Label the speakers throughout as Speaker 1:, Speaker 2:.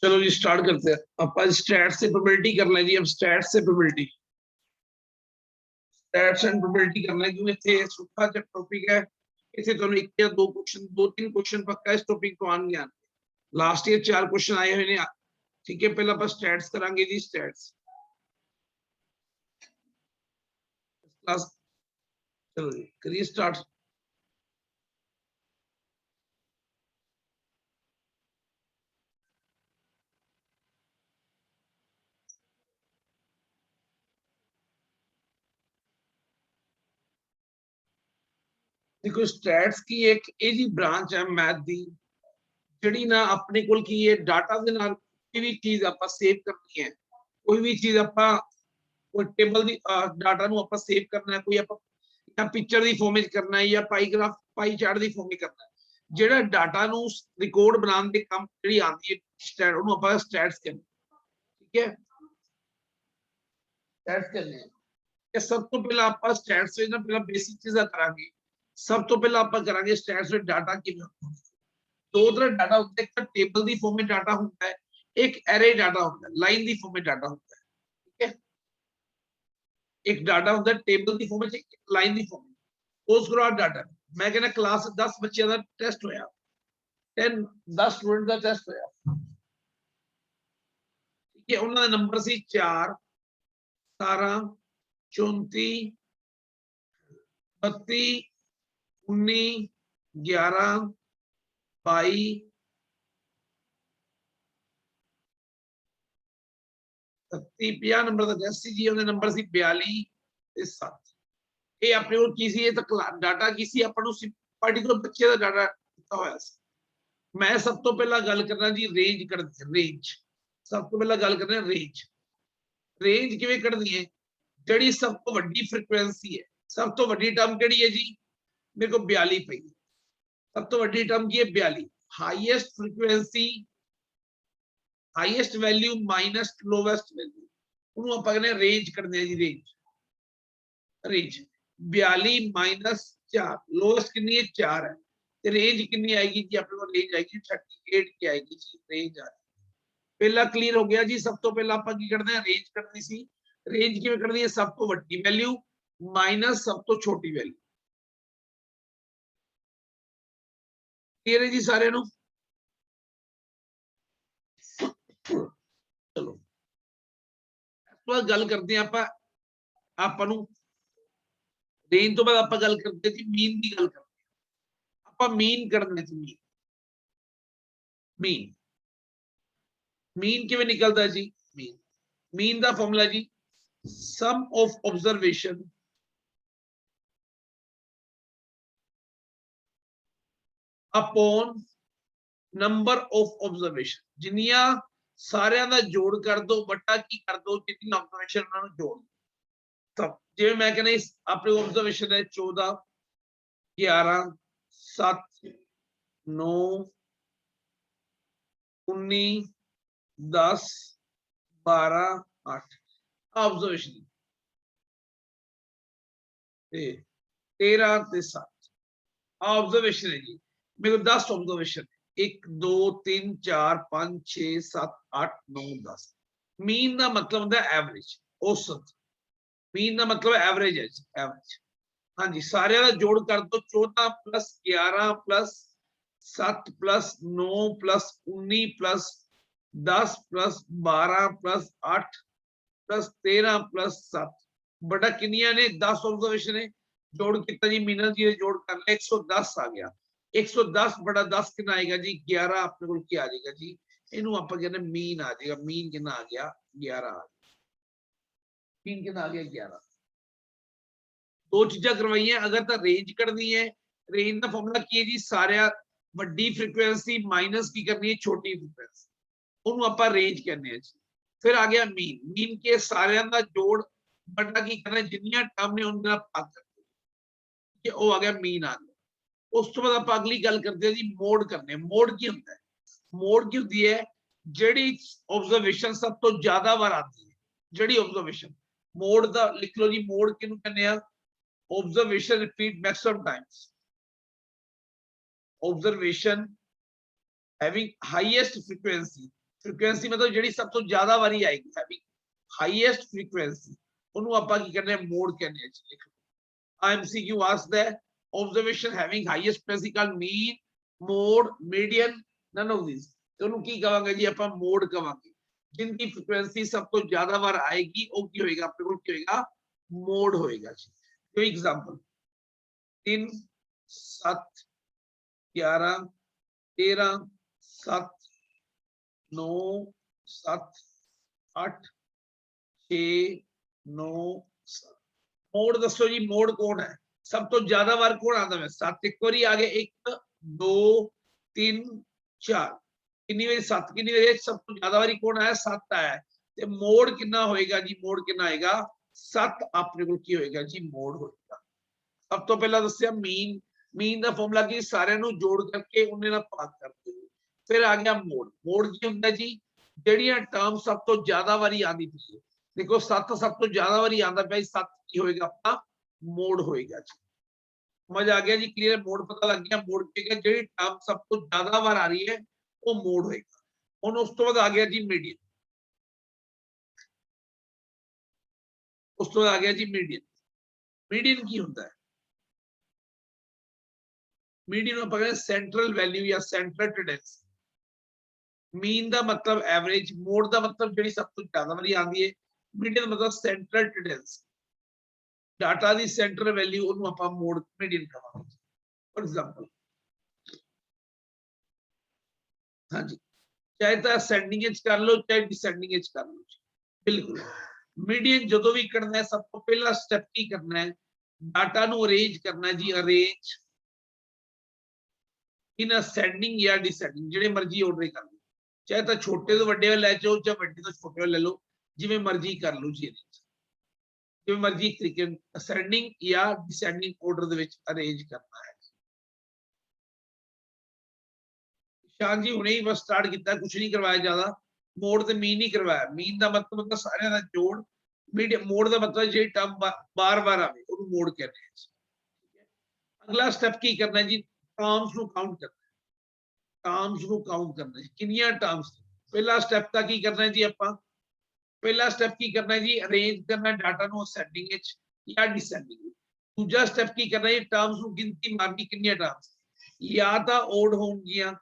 Speaker 1: चलो जी स्टार्ट करते हैं। आप स्टैट से प्रोबेबिलिटी कर लें जी। अब स्टैट से प्रोबेबिलिटी, स्टैट्स एंड प्रोबेबिलिटी करना है क्योंकि इतने सूखा जो टॉपिक है इसे तो एक या दो क्वेश्चन, दो तीन क्वेश्चन पक्का इस टॉपिक को आने आने। लास्ट ईयर 4 क्वेश्चन आए हुए ने। ठीक है, पहले आप स्टैट्स करांगे जी। स्टैट्स क्लास, चलो जी करिए स्टार्ट। देखो स्टैट्स की एक ਇਹ ਜੀ ब्रांच है मैथ ਦੀ ਜਿਹੜੀ ਨਾ ਆਪਣੇ ਕੋਲ ਕੀ ਹੈ ਡਾਟਾ ਦੇ ਨਾਲ ਕੋਈ ਵੀ ਚੀਜ਼ ਆਪਾਂ ਸੇਵ ਕਰਨੀ ਹੈ। ਕੋਈ ਵੀ ਚੀਜ਼ ਆਪਾਂ कोई टेबल ਦੀ ਡਾਟਾ ਨੂੰ ਆਪਾਂ ਸੇਵ ਕਰਨਾ ਹੈ, ਕੋਈ ਆਪਾਂ ਜਾਂ ਪਿਕਚਰ ਦੀ ਫਾਰਮ ਵਿੱਚ ਕਰਨਾ ਹੈ ਜਾਂ ਪਾਈ ਗ੍ਰਾਫ ਪਾਈ ਚਾਰਟ ਦੀ ਫਾਰਮ ਵਿੱਚ ਕਰਨਾ ਹੈ। ਜਿਹੜਾ ਡਾਟਾ ਨੂੰ ਰਿਕਾਰਡ ਬਣਾਉਣ ਦੇ ਕੰਮ ਜਿਹੜੀ ਆਉਂਦੀ ਹੈ ਸਟੈਟ, ਉਹਨੂੰ ਆਪਾਂ ਸਟੈਟਸ ਕਹਿੰਦੇ। ਠੀਕ ਹੈ, ਸਟੈਟਸ ਕਹਿੰਦੇ ਆ। ਇਹ ਸਭ ਤੋਂ ਪਹਿਲਾਂ ਆਪਾਂ ਸਟੈਟਸ ਵਿੱਚ ਨਾ ਪਹਿਲਾਂ ਬੇਸਿਕ ਚੀਜ਼ਾਂ ਕਰਾਂਗੇ। ਸਭ ਤੋਂ ਪਹਿਲਾਂ ਆਪਾਂ ਕਰਾਂਗੇ ਸਟੈਟਸ ਵਿੱਚ ਡਾਟਾ ਕਿਵੇਂ ਹੁੰਦਾ। ਦੋ ਤਰ੍ਹਾਂ ਡਾਟਾ ਹੁੰਦਾ, ਇੱਕ ਤਾਂ ਟੇਬਲ ਦੀ ਫਾਰਮ ਵਿੱਚ ਡਾਟਾ ਹੁੰਦਾ ਹੈ, ਇੱਕ ਐਰੇ ਡਾਟਾ ਹੁੰਦਾ ਹੈ, ਲਾਈਨ ਦੀ ਫਾਰਮ ਵਿੱਚ ਡਾਟਾ ਹੁੰਦਾ ਹੈ। ਠੀਕ ਹੈ, एक डाटा होता है टेबल की फॉर्म में, लाइन की फॉर्म में। उस डाटा मैं कहना क्लास 10 बच्चों का टेस्ट होया, 10 स्टूडेंट का टेस्ट होया। ठीक है, उन्होंने नंबर सी 4 17 34 32 19 11 22 30 नंबर का टेस्ट सी जी। उन्हें नंबर सी 42 ਤੇ 7। ਇਹ ਆਪਣੇ ਕੋਲ ਕੀ ਸੀ, ਇਹ ਤਾਂ ਡਾਟਾ ਕੀ ਸੀ, ਆਪਾਂ ਨੂੰ ਪਾਰਟਿਕੂਲਰ ਬੱਚੇ ਦਾ ਡਾਟਾ ਦਿੱਤਾ ਹੋਇਆ ਸੀ। मैं सब तो पहला गल करना जी रेंज कर, रेंज सब तो पहला गल करना रेंज। रेंज किवें कढनी है, जिहड़ी सब तो वड्डी फ्रीक्वेंसी है, सब तो वड्डी टर्म किहड़ी है जी, मेरे को 42 पई। सब तो वड्डी टर्म की है 42। Highest frequency, highest value minus lowest value, उन्होंने आपां कहने रेंज करनी है जी। रेंज, रेंज 42 माइनस 4, लोवेस्ट कितनी है 4 है, तो रेंज कितनी आएगी जी अपने को, रेंज आएगी 38 की आएगी जी। रेंज आ पहला क्लीयर हो गया जी। सब तो पहला आप की करते हैं रेंज करनी सी। रेंज किवें करनी है, सब तो वड्डी वैल्यू माइनस सब तो छोटी वैल्यू। क्लियर है जी सारे नु? चलो तो गल करते हैं आप रेंज तो बाद आप गल करते जी मीन की गल करते हैं। आप मीन करना जी, मीन, मीन, मीन किवें निकलता जी। मीन, मीन का फॉर्मूला जी sum of observation upon number of observation. जिन्नियां सारियां दा जोड़ कर दो बटा की कर दो जितनी ऑब्जर्वेशन उन्होंने जोड़। तब जिवें मैं कहना अपने ऑब्जर्वेशन है 14 11 7 9 19 10 12 8 ऑब्जर्वेशन 13 ते 7 ऑब्जर्वेशन है जी। मेरे को 10 ऑब्जर्वेशन, 1 2 3 4 5 6 7 8 9 10। मीन का मतलब होता है एवरेज, औसत। मीन का मतलब एवरेज है जी, एवरेज। हाँ जी, सारे का जोड़ कर दो 14 plus 11 plus 7 plus 9 plus 19 plus 10 plus 12 plus 8 plus 13 plus 7 बड़ा किनिया ने 10 ऑब्जर्वेशन है। जोड़ कितना जी, मीनल जी ने जोड़ कर लिया 110 आ गया। 110 बड़ा 10 कितना आएगा जी 11। अपने को क्या आ जाएगा जी, इनू आप कहते मीन आ जाएगा। मीन कितना आ गया 11 आ गया। मीन कितना आ गया 11। दो चीजा करवाई है। अगर तो रेंज करनी है, रेंज का फॉर्मूला की है जी, सारे वड्डी फ्रीक्वेंसी माइनस की करनी है छोटी फ्रीक्वेंसी, ਉਹਨੂੰ ਆਪਾਂ रेंज कहने जी। फिर आ गया मीन, मीन के सारियां दा जोड़ बटा की करना जिन्नियां टर्म ने उनका भाग करते, कि वो आ गया मीन आ गया। उस तो बाद आप अगली गल करते हैं जी मोड करने। मोड की होता है, मोड की होती है ਜਿਹੜੀ ऑब्जर्वेशन सब तो ज्यादा बार आती है। ਜਿਹੜੀ ऑब्जर्वेशन मोड ਦਾ लिख लो जी। मोड किहनू कहने आ, observation repeat maximum times. Observation having highest frequency frequency मतलब ਜਿਹੜੀ ਸਭ ਤੋਂ ਜ਼ਿਆਦਾ ਵਾਰੀ ਆਏਗੀ ਹੈਵਿੰਗ ਹਾਈਐਸਟ ਫ੍ਰੀਕੁਐਂਸੀ ਉਹਨੂੰ ਆਪਾਂ ਕੀ ਕਹਿੰਦੇ ਆ ਮੋਡ ਕਹਿੰਦੇ ਆ ਜੀ। ਲਿਖੋ IMCQ asked the observation having highest frequency called mean, mode, median, none of these ਤੇ ਉਹਨੂੰ ਕੀ ਕਹਾਂਗੇ ਜੀ ਆਪਾਂ ਮੋਡ ਕਹਾਂਗੇ। ਜਿੰਦੀ ਫ੍ਰੀਕੁਐਂਸੀ ਸਭ ਤੋਂ ਜ਼ਿਆਦਾ ਵਾਰ ਆਏਗੀ ਉਹ ਕੀ ਹੋਏਗਾ ਆਪਣੇ ਕੋਲ ਕੀ ਹੋਏਗਾ ਮੋਡ ਹੋਏਗਾ ਜੀ। ਕੋਈ ਐਗਜ਼ਾਮਪਲ 3 7 11 13 7 9 7 8 6 9 7 ਮੋਡ ਦੱਸੋ ਜੀ ਮੋਡ ਕੌਣ ਹੈ ਸਭ ਤੋਂ ਜ਼ਿਆਦਾ ਵਾਰ ਕੌਣ ਆਉਂਦਾ ਹੈ 7 ਇੱਕ ਵਾਰੀ ਆ ਗਏ 1 2 3 4 ਕਿੰਨੀ ਵਾਰੀ 7 ਕਿੰਨੀ ਵਾਰੀ ਸਭ ਤੋਂ ਜ਼ਿਆਦਾ ਵਾਰੀ ਕੌਣ ਆਇਆ 7 ਆਇਆ ਤੇ ਮੋਡ ਕਿੰਨਾ ਹੋਏਗਾ ਜੀ ਮੋਡ ਕਿੰਨਾ ਆਏਗਾ 7 ਆਪਣੇ ਕੋਲ ਕੀ ਹੋਏਗਾ ਜੀ ਮੋਡ ਹੋਏਗਾ। ਸਭ ਤੋਂ ਪਹਿਲਾਂ ਦੱਸਿਆ ਮੀਨ ਦਾ ਫਾਰਮੂਲਾ ਕੀ ਸਾਰਿਆਂ ਨੂੰ ਜੋੜ ਕਰਕੇ ਉਹਨੇ ਨਾਲ ਭਾਗ ਕਰਦੇ ਫਿਰ ਆ ਗਿਆ ਮੋਡ ਕੀ ਹੁੰਦਾ ਜੀ ਜਿਹੜੀਆਂ ਟਰਮ ਸਭ ਤੋਂ ਜ਼ਿਆਦਾ ਵਾਰੀ ਆਉਂਦੀ ਪਈ ਹੈ ਦੇਖੋ 7 ਸਭ ਤੋਂ ਜ਼ਿਆਦਾ ਵਾਰੀ ਆਉਂਦਾ ਪਿਆ 7 ਕੀ ਹੋਏਗਾ ਆਪਣਾ ਮੋਡ ਹੋਏਗਾ ਜੀ। समझ आ गया जी क्लियर मोड पता लग गया मोड की ਜਿਹੜੀ ਟਰਮ ਸਭ ਤੋਂ ਜ਼ਿਆਦਾ ਵਾਰ ਆ ਰਹੀ ਹੈ ਉਹ ਮੋਡ ਹੋਏਗਾ। ਹੁਣ ਉਸ ਤੋਂ ਬਾਅਦ ਆ ਗਿਆ ਜੀ ਮੀਡੀਅਨ ਉਸ ਤੋਂ ਬਾਅਦ ਆ ਗਿਆ ਜੀ ਮੀਡੀਅਨ ਕੀ ਹੁੰਦਾ ਹੈ ਮੀਡੀਅਨ ਨੂੰ ਆਪਾਂ ਕਹਿੰਦੇ ਸੈਂਟਰਲ ਵੈਲਿਊ ਜਾਂ ਸੈਂਟਰਲ ਟੈਂਡੈਂਸੀ। ਮੀਨ ਦਾ ਮਤਲਬ ਐਵਰੇਜ ਮੋਡ ਦਾ ਮਤਲਬ ਜਿਹੜੀ ਸਭ ਤੋਂ ਜ਼ਿਆਦਾ ਵਾਰੀ ਆਉਂਦੀ ਹੈ ਮੀਡੀਅਨ ਦਾ ਮਤਲਬ central tendency data the centre value ਉਹਨੂੰ ਆਪਾਂ ਮੋਡ ਮੀਡੀਅਨ ਕਹਾਂਗੇ। ਫॉर एग्जांपल ਹਾਂਜੀ ਚਾਹੇ ਤਾਂ ਅਸੈਂਡਿੰਗ ਵਿੱਚ ਕਰ ਲਓ ਚਾਹੇ ਡਿਸੈਂਡਿੰਗ ਵਿੱਚ ਕਰ ਲਓ ਬਿਲਕੁਲ ਮੀਡੀਅਨ ਜਦੋਂ ਵੀ ਕਰਨਾ ਹੈ ਸਭ ਤੋਂ ਪਹਿਲਾ ਸਟੈਪ ਕੀ ਕਰਨਾ ਹੈ ਡਾਟਾ ਨੂੰ ਅਰੇਂਜ ਕਰਨਾ ਜੀ ਅਰੇਂਜ ਇਨ ਅਸੈਂਡਿੰਗ ਜਾਂ ਡਿਸੈਂਡਿੰਗ ਜਿਹੜੇ ਮਰਜ਼ੀ ਆਰਡਰ ਕਰ ਲਓ ਚਾਹੇ ਤਾਂ ਛੋਟੇ ਤੋਂ ਵੱਡੇ ਵੱਲ ਲੈ ਜਾਓ ਚਾਹੇ ਵੱਡੇ ਤੋਂ ਛੋਟੇ ਵੱਲ ਲੈ ਲਓ ਜਿਵੇਂ ਮਰਜ਼ੀ ਕਰ ਲਓ ਜੀ ਇਹਦੇ ਜਿਵੇਂ ਮਰਜ਼ੀ ਤਰੀਕੇ ਅਸੈਂਡਿੰਗ ਜਾਂ ਡਿਸੈਂਡਿੰਗ ਆਰਡਰ ਦੇ ਵਿੱਚ ਅਰੇਂਜ ਕਰਨਾ ਹੈ। ਸ਼ਾਨ ਜੀ ਹੁਣੇ ਹੀ ਬਸ ਸਟਾਰਟ ਕੀਤਾ ਕੁਝ ਨਹੀਂ ਕਰਵਾਇਆ ਜ਼ਿਆਦਾ ਮੋਡ ਤੇ ਮੀਨ ਨਹੀਂ ਕਰਵਾਇਆ ਮੀਨ ਦਾ ਮਤਲਬ ਹੁੰਦਾ ਸਾਰਿਆਂ ਦਾ ਜੋੜ ਮੀਡੀਅਮ ਮੋਡ ਦਾ ਮਤਲਬ ਜਿਹੜੀ ਟਰਮ ਬਾਰ-ਬਾਰ ਆਵੇ ਉਹਨੂੰ ਮੋਡ ਕਹਿੰਦੇ ਆ। ਠੀਕ ਹੈ ਅਗਲਾ ਸਟੈਪ ਕੀ ਕਰਨਾ ਜੀ ਟਰਮਸ ਨੂੰ ਕਾਊਂਟ ਕਰਨਾ ਕਿੰਨੀਆਂ ਟਰਮਸ ਪਹਿਲਾ ਸਟੈਪ ਤਾਂ ਕੀ ਕਰਨਾ ਜੀ ਆਪਾਂ ਪਹਿਲਾ ਸਟੈਪ ਕੀ ਕਰਨਾ ਜੀ ਅਰੇਂਜ ਕਰਨਾ ਡਾਟਾ ਨੂੰ ਅਸੈਂਡਿੰਗ ਵਿੱਚ ਜਾਂ ਡਿਸੈਂਡਿੰਗ ਵਿੱਚ। ਦੂਜਾ ਸਟੈਪ ਕੀ ਕਰਨਾ ਜੀ ਟਰਮਸ ਨੂੰ ਗਿਣਤੀ ਮਾਰਨੀ ਕਿੰਨੀਆਂ ਟਰਮਸ ਜਾਂ ਤਾਂ ਓਡ ਹੋਣਗੀਆਂ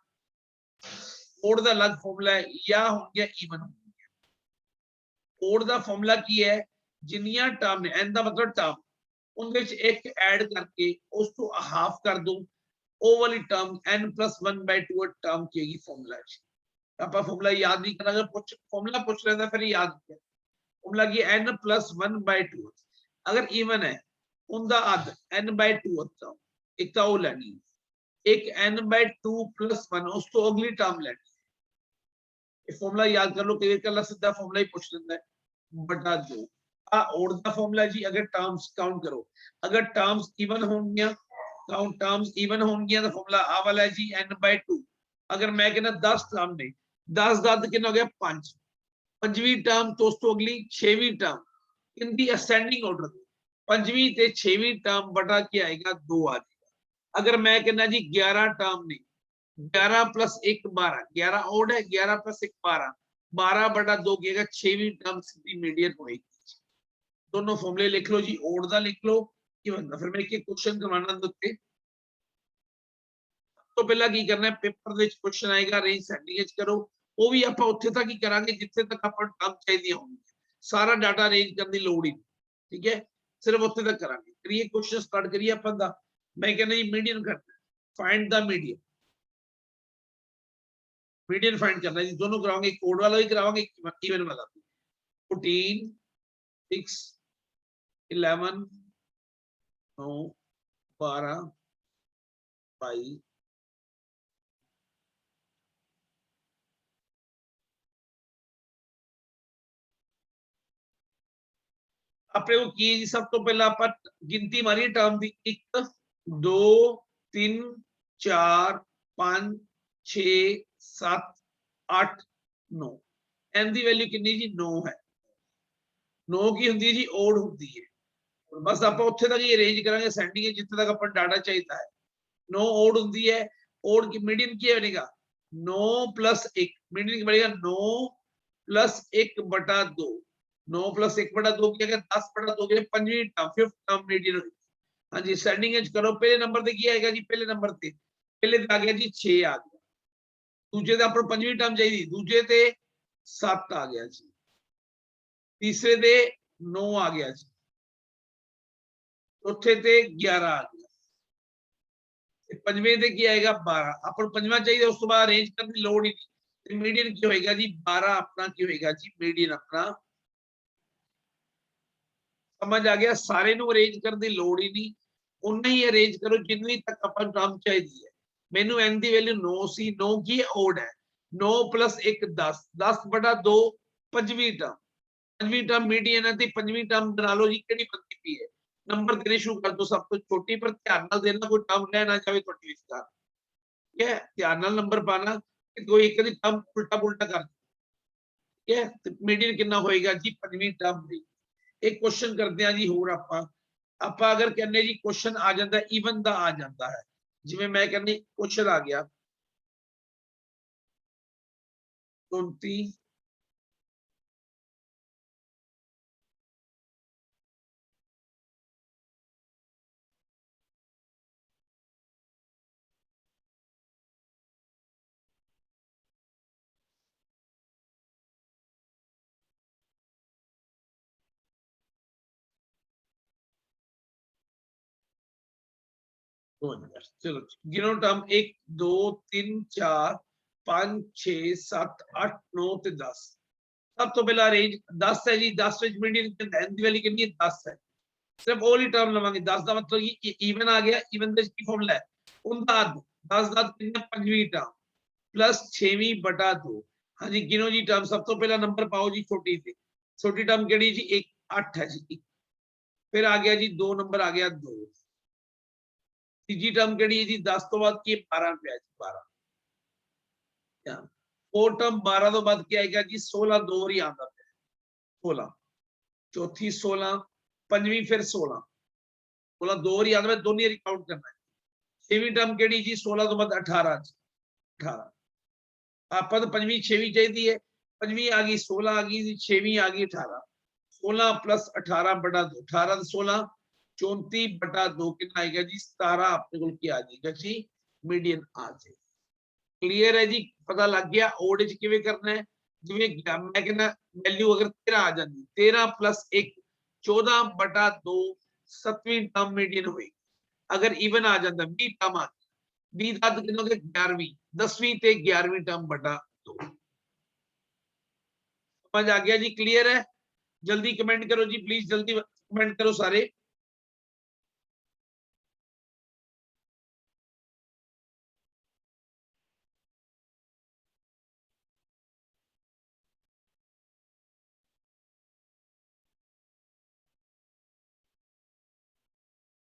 Speaker 1: ਓਡ ਦਾ ਅਲੱਗ ਫਾਰਮੂਲਾ ਹੈ ਜਾਂ ਹੋਣਗੀਆਂ ਈਵਨ ਹੋਣਗੀਆਂ। ਓਡ ਦਾ ਫਾਰਮੂਲਾ ਕੀ ਹੈ ਜਿੰਨੀਆਂ ਟਰਮ ਨੇ n ਦਾ ਮਤਲਬ ਟਰਮ ਉਹਦੇ ਵਿੱਚ ਇੱਕ ਐਡ ਕਰਕੇ ਉਸ ਤੋਂ ਹਾਫ ਕਰ ਦੋ ਉਹ ਵਾਲੀ ਟਰਮ n+1/2 ਟਰਮ ਕੀ ਫਾਰਮੂਲਾ ਹੈ। ਆਪਾਂ ਫਾਰਮੂਲਾ याद नहीं करा कुछ फॉर्मूला पूछ लेता फिर याद किया फॉर्मूला की n+1/2 अगर इवन है उनका अध n/2 होता एक तो वो लेनी एक n/2 + 1 उस तो अगली टर्म लेनी ये फॉर्मूला याद कर लो क्लियर कर ला सीधा फॉर्मूला ही पूछ लेता है बटा 2 आ और दा फॉर्मूला जी अगर टर्म्स काउंट करो अगर टर्म्स इवन होंगी काउंट टर्म्स इवन होंगी तो फॉर्मूला आ वाला है जी n/2 अगर मैं कहना 10 टर्म ने 10 ਦਾ ਕਿੰਨਾ ਹੋ ਗਿਆ 5 ਪੰਜਵੀਂ ਟਰਮ ਤੋਂ ਉਸ ਤੋਂ ਅਗਲੀ 6ਵੀਂ ਟਰਮ ਇਨ ਦੀ ਅਸੈਂਡਿੰਗ ਆਰਡਰ ਪੰਜਵੀਂ ਤੇ 6ਵੀਂ ਟਰਮ ਬਟਾ ਕੀ ਆਏਗਾ 2 ਆ ਜਾਏਗਾ। ਅਗਰ ਮੈਂ ਕਹਿੰਦਾ ਜੀ 11 ਟਰਮ ਨੇ 11 + 1 12 11 ਓਡ ਹੈ 11 + 1 12 12 ਬਟਾ 2 ਕੀ ਆਏਗਾ 6ਵੀਂ ਟਰਮ ਸਿੱਧੀ ਮੀਡੀਅਨ ਹੋਏਗੀ। ਦੋਨੋਂ ਫਾਰਮੂਲੇ ਲਿਖ ਲਓ ਜੀ ਓਡ ਦਾ ਲਿਖ ਲਓ ਕੀ ਹੁੰਦਾ ਫਿਰ ਮੈਂ ਇੱਕ ਕੁਐਸਚਨ ਕਰਵਾਉਣਾ ਦੇ ਉੱਤੇ ਤੋਂ ਪਹਿਲਾਂ ਕੀ ਕਰਨਾ ਪੇਪਰ ਦੇ ਵਿੱਚ ਕੁਐਸਚਨ ਆਏਗਾ ਅਰੇਂਜ ਸੈਂਡਿੰਗ ਵਿੱਚ ਕਰੋ ਉਹ ਵੀ ਆਪਾਂ ਉੱਥੇ ਤੱਕ ਹੀ ਕਰਾਂਗੇ ਜਿੱਥੇ ਤੱਕ ਆਪਾਂ ਟਰਮ ਚਾਹੀਦੀਆਂ ਹੋਣਗੀਆਂ ਸਾਰਾ ਡਾਟਾ ਅਰੇਂਜ ਕਰਨ ਦੀ ਲੋੜ ਹੀ ਨਹੀਂ ਠੀਕ ਹੈ ਸਿਰਫ ਉੱਥੇ ਤੱਕ ਕਰਾਂਗੇ। ਕਰੀਏ ਕੁਐਸਚਨ ਸਟਾਰਟ ਕਰੀਏ ਆਪਾਂ ਦਾ ਮੈਂ ਕਹਿੰਦਾ ਜੀ ਮੀਡੀਅਨ ਕਰਨਾ फाइंड द मीडियन फाइंड करना है दोनों कराओगे कोड वाला भी कराओगे इवन वाला भी 14 6 11 9 12 22 अपने को की जी सब तो पहला आप गिनती मारी टर्म की 1 2 3 4 5 6 7 8 9 n की वैल्यू कितनी जी 9 है 9 की होंगी जी ओड होंगी है बस आप उत्थे तक ही अरेंज करांगे सेंडिंग जिथे तक अपन डाटा चाहिए है 9 ओड होंगी है ओड की मीडियन की बनेगा 9 + 1 मीडियन बनेगा 9 प्लस 1/2। 9 प्लस 1/2 की अगर 10/2 के पंजवीं टर्म फिफ्थ टर्म मीडियन होगी। हाँ जी सेटिंग करो पहले नंबर ते की आएगा जी पहले नंबर ते पहले ते आ गया जी 6 आ गया दूजे ते अपन पंजवीं टर्म चाहिए दूजे ते 7 आ गया जी तीसरे ते 9 आ गया जी चौथे ते 11 आ गया पंजवें ते की आएगा 12 अपन पंजवां चाहिए उस तो बाद अरेंज करने की लोड़ ही नहीं मीडियन की होएगा जी 12 अपना की होएगा जी मीडियन अपना समझ आ गया सारे ਨੂੰ ਅਰੇਂਜ ਕਰਨ ਦੀ ਲੋੜ ਹੀ ਨਹੀਂ ਉਨਾ ਹੀ ਅਰੇਂਜ ਕਰੋ ਜਿੰਨੀ ਤੱਕ ਆਪਾਂ ਨੂੰ ਟਰਮ ਚਾਹੀਦੀ ਹੈ ਮੈਨੂੰ n ਦੀ ਵੈਲਿਊ 9 ਸੀ 9 ਕੀ ਓਡ ਹੈ 9 + 1 10 10/2 ਪੰਜਵੀਂ ਟਰਮ ਮੀਡੀਅਨ ਹੈ ਤੇ ਪੰਜਵੀਂ ਟਰਮ ਬਣਾ ਲਓ ਜੀ ਕਿਹੜੀ ਬੰਦੀ ਪਈ ਹੈ ਨੰਬਰ ਦੇਣੇ ਸ਼ੁਰੂ ਕਰ ਦੋ ਸਭ ਤੋਂ ਛੋਟੀ ਪਰ ਧਿਆਨ ਨਾਲ ਦੇਣਾ ਕੋਈ ਟਰਮ ਰਹਿ ਨਾ ਜਾਵੇ ਤੁਹਾਡੀ ਵਿਚਕਾਰ ਠੀਕ ਹੈ ਧਿਆਨ ਨਾਲ ਨੰਬਰ ਪਾਣਾ ਕਿ ਕੋਈ ਇੱਕ ਦੀ ਟਰਮ ਉਲਟਾ ਪੁਲਟਾ ਕਰ ਠੀਕ ਹੈ ਤੇ ਮੀਡੀਅਨ ਕਿੰਨਾ ਹੋਏਗਾ ਜੀ ਪੰਜਵੀਂ ਟਰਮ ਦੀ एक क्वेश्चन करते हैं जी होर आप अगर कहने जी क्वेश्चन आ जाता है ईवन का आ जाता है जिवें मैं कहने क्वेश्चन आ गया 29 चलो गिनो टर्म 1 2 3 4 5 6 7 8 9 ते 10 सब तो पहला रेंज 10 है जी 10 विच मीडियन एन दी वैल्यू कितनी है 10 है सिर्फ ओली टर्म लवांगे 10 का मतलब ये इवन आ गया इवन का की फॉर्मूला है उनका 10 का कितना पंजवीं टर्म प्लस 6/2 हाँ जी गिनो जी टर्म सब तो पहला नंबर पाओ जी छोटी टर्म केड़ी जी 1 8 है जी फिर आ गया जी 2 नंबर आ गया 2 तीजी टर्म केड़ी है जी 10 तो बाद की 12 पे जी 12 फोर टर्म 12 तो बाद क्या आएगा जी 16 दो ही आता है 16 चौथी 16 पंजवीं फिर 16 दो ही आता है दोनों काउंट करना है छेवीं टर्म केड़ी जी 16 तो बाद 18 आप तो पंजवीं छेवीं चाहिए है पंजवीं आ गई 16 आ गई छेवीं आ गई 18 16 + 18/2 18 16 34/2 कितना आएगा जी 17 अपने को क्या आ जाएगा जी मीडियन आ जाएगा क्लियर है जी पता लग गया ओड च किवें करना है जिवें मैं कहना वैल्यू अगर 13 आ जाती 13 + 1 14/2 7वीं टर्म मीडियन होगी अगर इवन आ जाता 20 टर्म आ 20 अद कितनों के 11वीं 10वीं ते 11वीं टर्म बटा 2 समझ आ गया जी क्लियर है जल्दी कमेंट करो जी प्लीज जल्दी कमेंट करो सारे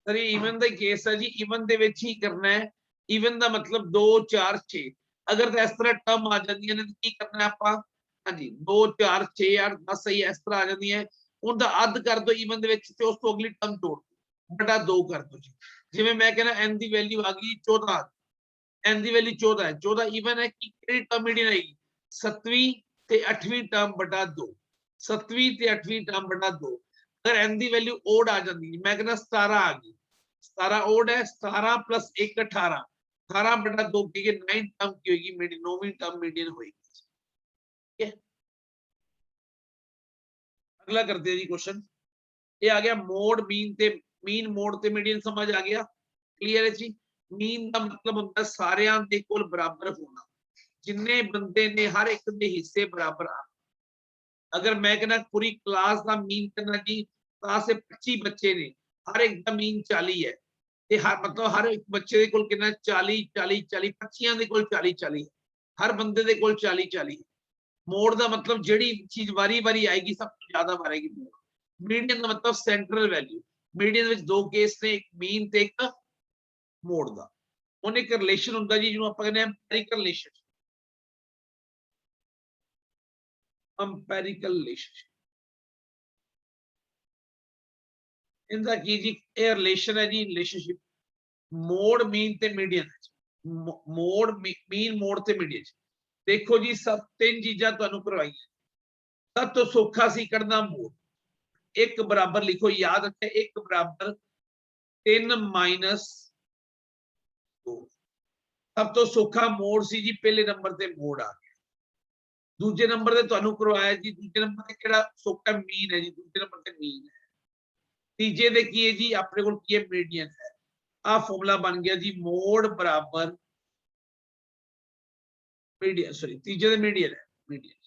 Speaker 1: सर ये इवन का केस है जी इवन दे विच ही करना है इवन का मतलब 2 4 6 अगर इस तरह टर्म आ जाती है की करना है आप हाँ जी 2 4 6 8 10 सही इस तरह आ जाती है उनका अध कर दो इवन दे विच ते उस तो अगली टर्म तोड़ दो बटा 2 कर दो जी जिवें मैं कहना एन की वैल्यू आ गई 14 एन की वैल्यू 14 है 14 इवन है कि टर्म मीडियन आएगी 7वीं ते 8वीं टर्म बटा 2 7वीं ते 8वीं टर्म बटा 2 अगर एन की वैल्यू ओड आ जाती है मैं कहना 17 आ गई 17 ओड है 17 + 1 18 18/2 की 9 टर्म की होगी मीडियन 9वीं टर्म मीडियन होगी ठीक है अगला करते हैं जी क्वेश्चन ये आ गया मोड मीन मोड ते मीडियन समझ आ गया क्लियर है जी मीन का मतलब होता है सारियां दे कोल बराबर होना जिन्ने बंदे ने हर एक दे हिस्से बराबर आ अगर मैं कहना पूरी क्लास का मीन करना जी क्लास से 25 बच्चे ने हर एक का मीन 40 है ते हर मतलब हर एक बच्चे दे कोल कितना 40 40 40 25 दे कोल 40 40 हर बंदे दे कोल 40 40 मोड का मतलब जेडी चीज वारी वारी आएगी सब ज्यादा मारेगी मोड मीडियन का मतलब सेंट्रल वैल्यू मीडियन में दो केस ने एक मीन ते एक मोड का ਉਹਨੇ ਇੱਕ ਰਿਲੇਸ਼ਨ ਹੁੰਦਾ ਜੀ ਜਿਹਨੂੰ ਆਪਾਂ ਕਹਿੰਦੇ ਆ ਐਮਪੈਰੀਕਲ ਰਿਲੇਸ਼ਨਸ਼ਿਪ ਇਹਦਾ ਕੀ ਜੀ ਇਹ ਰਿਲੇਸ਼ਨ ਹੈ ਜੀ ਰਿਲੇਸ਼ਨਸ਼ਿਪ ਮੋਡ ਮੀਨ ਤੇ ਮੀਡੀਅਨ ਮੋਡ ਮੀਨ ਮੋਡ ਤੇ ਮੀਡੀਅਨ देखो जी सब 3 चीज़ां तुहानू करवाइयां। सब तो सौखा सी कढ़ना मोड़। एक बराबर लिखो, याद रखें, एक बराबर 3 माइनस 2। सब तो सौखा मोड़ सी जी, पहले नंबर ते मोड़ आ गया। दूजे नंबर ते तुहानू करवाया जी, दूजे नंबर ते किहड़ा सौखा मीन है जी, दूजे नंबर ते मीन है। तीजे दे की है जी, अपने को की है मीडियन है। आ फॉर्मूला बन गया जी, मोड़ बराबर मीडियन, सॉरी तीजे दे मीडियन है, मीडियन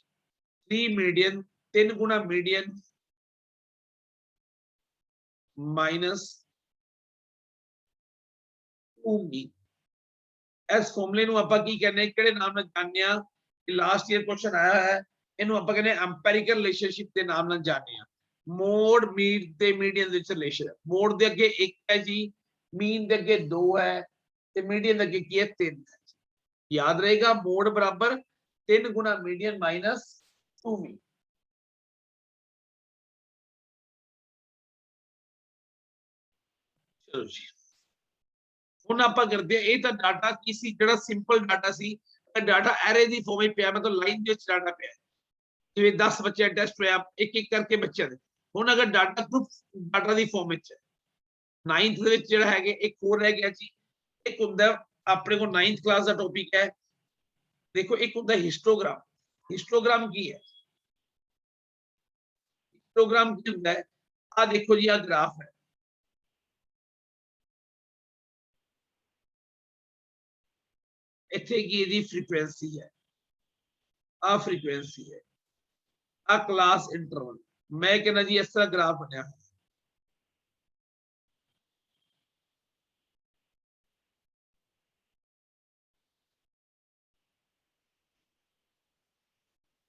Speaker 1: 3 मीडियन 3 गुना मीडियन माइनस 2 मीन। इस फॉर्मूले ਨੂੰ ਆਪਾਂ ਕੀ ਕਹਿੰਦੇ ਹਾਂ, ਕਿਹੜੇ ਨਾਮ ਨਾਲ ਜਾਣਦੇ ਆ? ਲਾਸਟ ਈਅਰ ਕੁਐਸਚਨ ਆਇਆ ਹੈ, ਇਹਨੂੰ ਆਪਾਂ ਕਹਿੰਦੇ ਐਮਪੀਰੀਕਲ ਰਿਲੇਸ਼ਨਸ਼ਿਪ ਦੇ ਨਾਮ ਨਾਲ ਜਾਣਦੇ ਆ। ਮੋਡ ਮੀਨ ਤੇ ਮੀਡੀਅਨ ਦੇ ਵਿੱਚ ਰਿਲੇਸ਼ਨ ਹੈ। ਮੋਡ ਦੇ ਅੱਗੇ 1 ਹੈ ਜੀ, ਮੀਨ ਦੇ ਅੱਗੇ 2 ਹੈ ਤੇ ਮੀਡੀਅਨ ਦੇ ਅੱਗੇ ਕੀ ਹੈ 3 ਹੈ। याद रहेगा, मोड बराबर 3 गुना मीडियन माइनस 2 मीन। चलो जी, ਹੁਣ ਆਪਾਂ ਕਰਦੇ ਆ। ਇਹ ਤਾਂ ਡਾਟਾ ਕੀ ਸੀ, ਜਿਹੜਾ ਸਿੰਪਲ ਡਾਟਾ ਸੀ। ਡਾਟਾ ਐਰੇ ਦੀ ਫਾਰਮ ਵਿੱਚ ਪਿਆ, ਮਤਲਬ ਲਾਈਨ ਦੇ ਵਿੱਚ ਡਾਟਾ ਪਿਆ, ਜਿਵੇਂ 10 ਬੱਚੇ ਟੈਸਟ ਹੋਇਆ, ਇੱਕ ਇੱਕ ਕਰਕੇ ਬੱਚਿਆਂ ਦੇ। ਹੁਣ ਅਗਰ ਡਾਟਾ ਗਰੁੱਪ ਡਾਟਾ ਦੀ ਫਾਰਮ ਵਿੱਚ ਹੈ, 9th ਦੇ ਵਿੱਚ ਜਿਹੜਾ ਹੈਗੇ, ਇੱਕ ਹੋਰ ਰਹਿ ਗਿਆ ਜੀ। ਇੱਕ ਹੁੰਦਾ ਆਪਣੇ ਕੋਲ 9th ਕਲਾਸ ਦਾ ਟੌਪਿਕ ਹੈ, देखो एक होता है हिस्टोग्राम। हिस्टोग्राम की है, हिस्टोग्राम की होता है, आ देखो जी, आ ग्राफ है, इत्थे की दी फ्रीक्वेंसी है, आ फ्रीक्वेंसी है, आ क्लास इंटरवल। मैं कहना जी इस तरह ग्राफ बनया,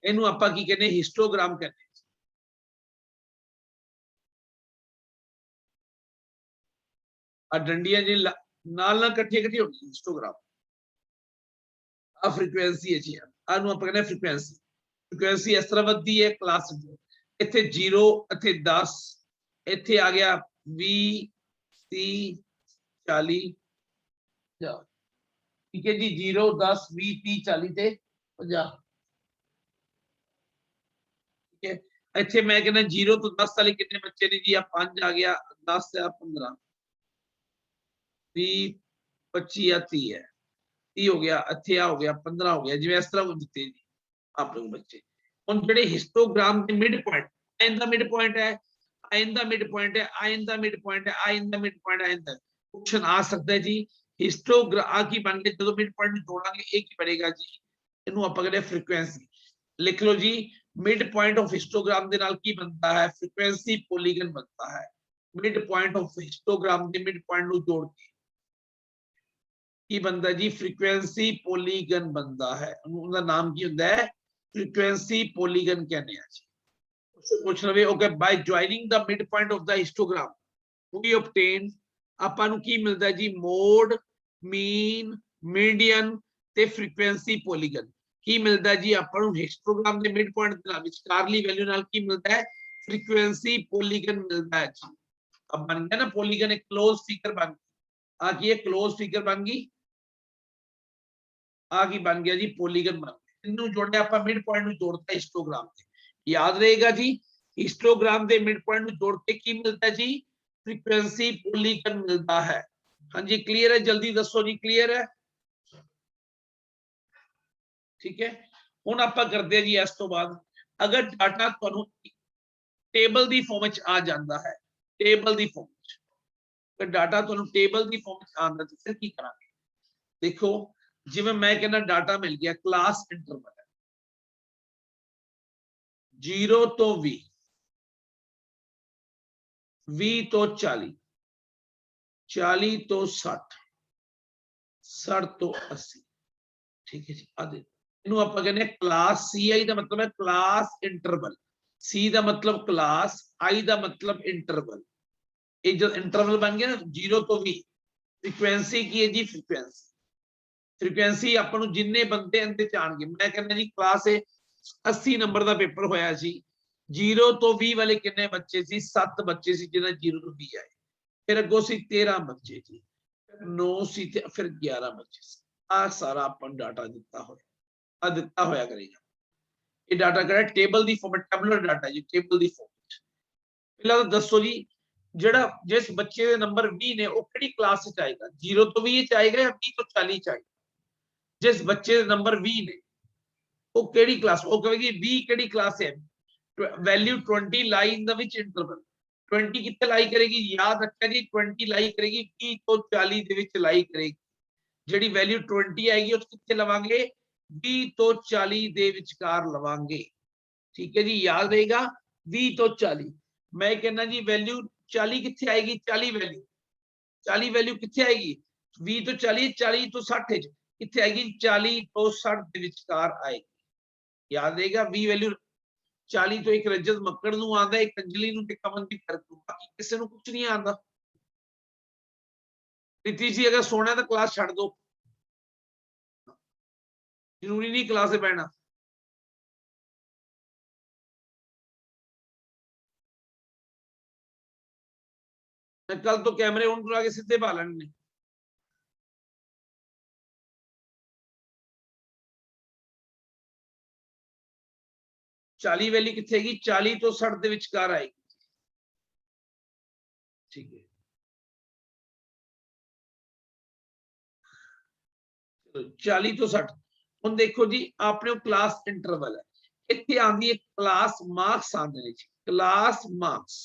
Speaker 1: इनू आपां की कहने, हिस्टोग्राम कहते हैं। आ डंडियां जी नाल नाल कट्ठी कट्ठी होगी, हिस्टोग्राम। आ फ्रीक्वेंसी है जी, आनू आपां कहने फ्रीक्वेंसी। फ्रीक्वेंसी इस तरह बढ़ती है, क्लास इत्थे 0, इत्थे 10, इत्थे आ गया 20 30 40, ठीक है जी, 0 10 20 30 40 ਤੇ 50। ठीक है, ਇੱਥੇ मैं कहना 0 ਤੋਂ 10 ਵਾਲੇ कितने बच्चे ने जी? आ 5 आ गया, 10 आ 15 20 25 या 30 है, 30 हो गया, ਇੱਥੇ ਆ ਹੋ ਗਿਆ 15 ਹੋ ਗਿਆ, ਜਿਵੇਂ ਇਸ ਤਰ੍ਹਾਂ ਦਿੱਤੇ ਜੀ ਆਪਣੇ ਬੱਚੇ। ਹੁਣ ਜਿਹੜੇ ਹਿਸਟੋਗ੍ਰਾਮ ਦੇ ਮਿਡ ਪੁਆਇੰਟ, ਆਇਨ ਦਾ ਮਿਡ ਪੁਆਇੰਟ ਹੈ, ਆਇਨ ਦਾ ਮਿਡ ਪੁਆਇੰਟ ਹੈ, ਆਇਨ ਦਾ ਮਿਡ ਪੁਆਇੰਟ ਹੈ, ਆਇਨ ਦਾ ਮਿਡ ਪੁਆਇੰਟ, ਆਇਨ ਦਾ क्वेश्चन आ सकता है जी। हिस्टोग्राम की बन के जो मिड पॉइंट जोड़ांगे एक ही बनेगा जी, इनू आपां कहते हैं फ्रीक्वेंसी। लिख लो जी, मिड पॉइंट ऑफ हिस्टोग्राम दे नाल की बनता है? फ्रीक्वेंसी पॉलीगन बनता है। मिड पॉइंट ऑफ हिस्टोग्राम के मिड पॉइंट नू जोड़ के की बनता जी? फ्रीक्वेंसी पॉलीगन बनता है। उनका नाम की होता है? फ्रीक्वेंसी पॉलीगन कहने हैं जी। पूछ लवे, okay, by joining the mid point of the histogram we obtain, ਆਪਾਂ ਨੂੰ ਕੀ ਮਿਲਦਾ ਜੀ? ਮੋਡ, ਮੀਨ, ਮੀਡੀਅਨ ਤੇ ਫ੍ਰੀਕੁਐਂਸੀ ਪੋਲੀਗਨ। ਕੀ ਮਿਲਦਾ ਜੀ ਆਪਾਂ ਨੂੰ? ਹਿਸਟੋਗ੍ਰਾਮ ਦੇ ਮਿਡ ਪੁਆਇੰਟ ਦੇ ਵਿਚਕਾਰਲੀ ਵੈਲਿਊ ਨਾਲ ਕੀ ਮਿਲਦਾ ਹੈ? ਫ੍ਰੀਕੁਐਂਸੀ ਪੋਲੀਗਨ ਮਿਲਦਾ ਹੈ ਜੀ। अब बन गया ना पॉलीगन, एक क्लोज फिगर बन गई। आ की क्लोज फिगर बन गई, आ की बन गया जी पॉलीगन बन गया। इनू जोड़िया ਆਪਾਂ मिड पॉइंट ਨੂੰ जोड़ता हिस्टोग्राम ਤੇ। याद रहेगा जी, हिस्टोग्राम ਦੇ मिड पॉइंट ਨੂੰ जोड़ के ਕੀ ਮਿਲਦਾ ਜੀ? फ्रीक्वेंसी पॉलीगन मिलता है। हाँ जी, क्लियर है? जल्दी दसो जी, क्लियर है? ठीक है, हुण आपां करदे हैं जी। इस तो बाद अगर डाटा तुहानू टेबल दी फॉर्म विच आ जांदा है, टेबल दी फॉर्म विच, अगर डाटा तुहानू टेबल दी फॉर्म विच आंदा ते फिर की करांगे? देखो, जिवें मैं कहना डाटा मिल गया, क्लास इंटरवल है 0 तो 20, 20 तो 40, 40 तो 60, 60 तो 80। ठीक है जी, आ देखो, ਇਹਨੂੰ ਆਪਾਂ ਕਹਿੰਦੇ क्लास CI ਦਾ मतलब है क्लास इंटरवल। C ਦਾ मतलब क्लास, I ਦਾ मतलब इंटरवल। ये जो इंटरवल बन गया ना 0 तो 20, फ्रीक्वेंसी की है जी? फ्रीक्वेंसी, फ्रीक्वेंसी ਆਪਾਂ ਨੂੰ ਜਿੰਨੇ ਬੰਦੇ ਅੰਦੇ ਜਾਣਗੇ। मैं कहना जी क्लास 80 नंबर ਦਾ ਪੇਪਰ ਹੋਇਆ ਸੀ, 0 ਤੋਂ 20 ਵਾਲੇ ਕਿੰਨੇ ਬੱਚੇ ਸੀ? 7 ਬੱਚੇ ਸੀ ਜਿਹਨਾਂ 0 ਤੋਂ 20 ਆਏ। ਫਿਰ ਅੱਗੋਂ ਸੀ 13 ਬੱਚੇ ਜੀ, 9 ਸੀ ਤੇ ਫਿਰ 11 ਬੱਚੇ ਸੀ। ਆ ਸਾਰਾ ਆਪਾਂ ਨੂੰ ਡਾਟਾ ਦਿੱਤਾ ਹੋਇਆ। आ दिता होया करेगा। ये डाटा करा टेबल दी फॉर्मेट टैबुलर डाटा जी, टेबल दी फॉर्मेट। पहला तो दसो जी जेड़ा जिस बच्चे दे नंबर 20 ने वो केड़ी क्लास विच आएगा, 0 तो 20 च आएगा या 20 तो 40 च आएगा? जिस बच्चे दे नंबर 20 ने वो केड़ी क्लास, वो कहेगी 20 केड़ी क्लास है, value 20 lie in the which interval, 20 कितने लाई करेगी, याद रखना जी 20 लाई करेगी 20 तो 40 दे विच लाई करेगी। जेडी वैल्यू 20 आएगी उस कितने लवांगे, 20 तो 40 दे विचकार लवांगे। ठीक है जी, याद रहेगा 20 तो 40। मैं कहना जी वैल्यू 40 कितने आएगी, 40 वैल्यू, 40 वैल्यू कितने आएगी, 20 तो 40, 40 तो 60 कितने आएगी, 40 तो 60 दे विचकार आएगी। याद रहेगा 20 वैल्यू 40 तो एक रजत मक्कड़ नूं आंदा, एक अंजलि नूं ते कमल दी करक नूं, बाकी किसी नूं कुछ नहीं आंदा। नीतीश जी अगर सोना है तो क्लास छड़ दो, जरूरी नहीं क्लास से बैठना। कल तो कैमरे ऑन करा के सीधे पा लेने। 40 वैल्यू कितने आएगी, 40 तो 60 दे विचकार आएगी। ठीक है, चलो 40 तो 60। ਹੁਣ देखो जी अपने क्लास इंटरवल है, इतने आंदी है क्लास मार्क्स आंदे ने जी, क्लास मार्क्स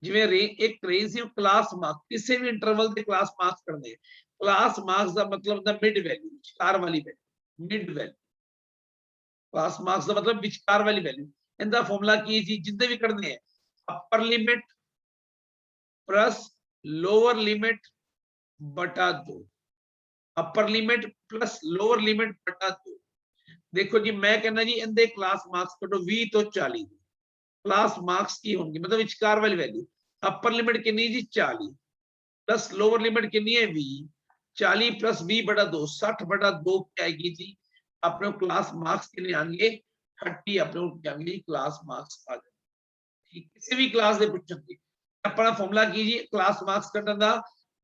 Speaker 1: जिवें एक रेंज सी क्लास मार्क्स किसी भी इंटरवल के क्लास मार्क्स करने हैं। क्लास मार्क्स का मतलब होता मिड वैल्यू, विचकार वाली value, mid value. Class marks का मतलब विचकार वाली वैल्यू। इनका फॉर्मूला की जी जितने भी करने हैं, अपर लिमिट प्लस लोअर लिमिट बटा 2, अपर लिमिट प्लस लोअर लिमिट बटा 2। देखो जी मैं कहना जी इनके क्लास मार्क्स कटो 20 तो 40, क्लास मार्क्स की होंगी मतलब विचकार वाली वैल्यू। अपर लिमिट कितनी जी 40 प्लस लोअर लिमिट कितनी है 20, 40 प्लस 20 बटा 2, 60 बटा 2 क्या आएगी जी, अपने क्लास मार्क्स कितने आएंगे 30, अपने क्या आएंगे क्लास मार्क्स आ जाएंगे। किसी भी क्लास के पूछेंगे अपना फॉर्मूला कीजिए क्लास मार्क्स कटन का,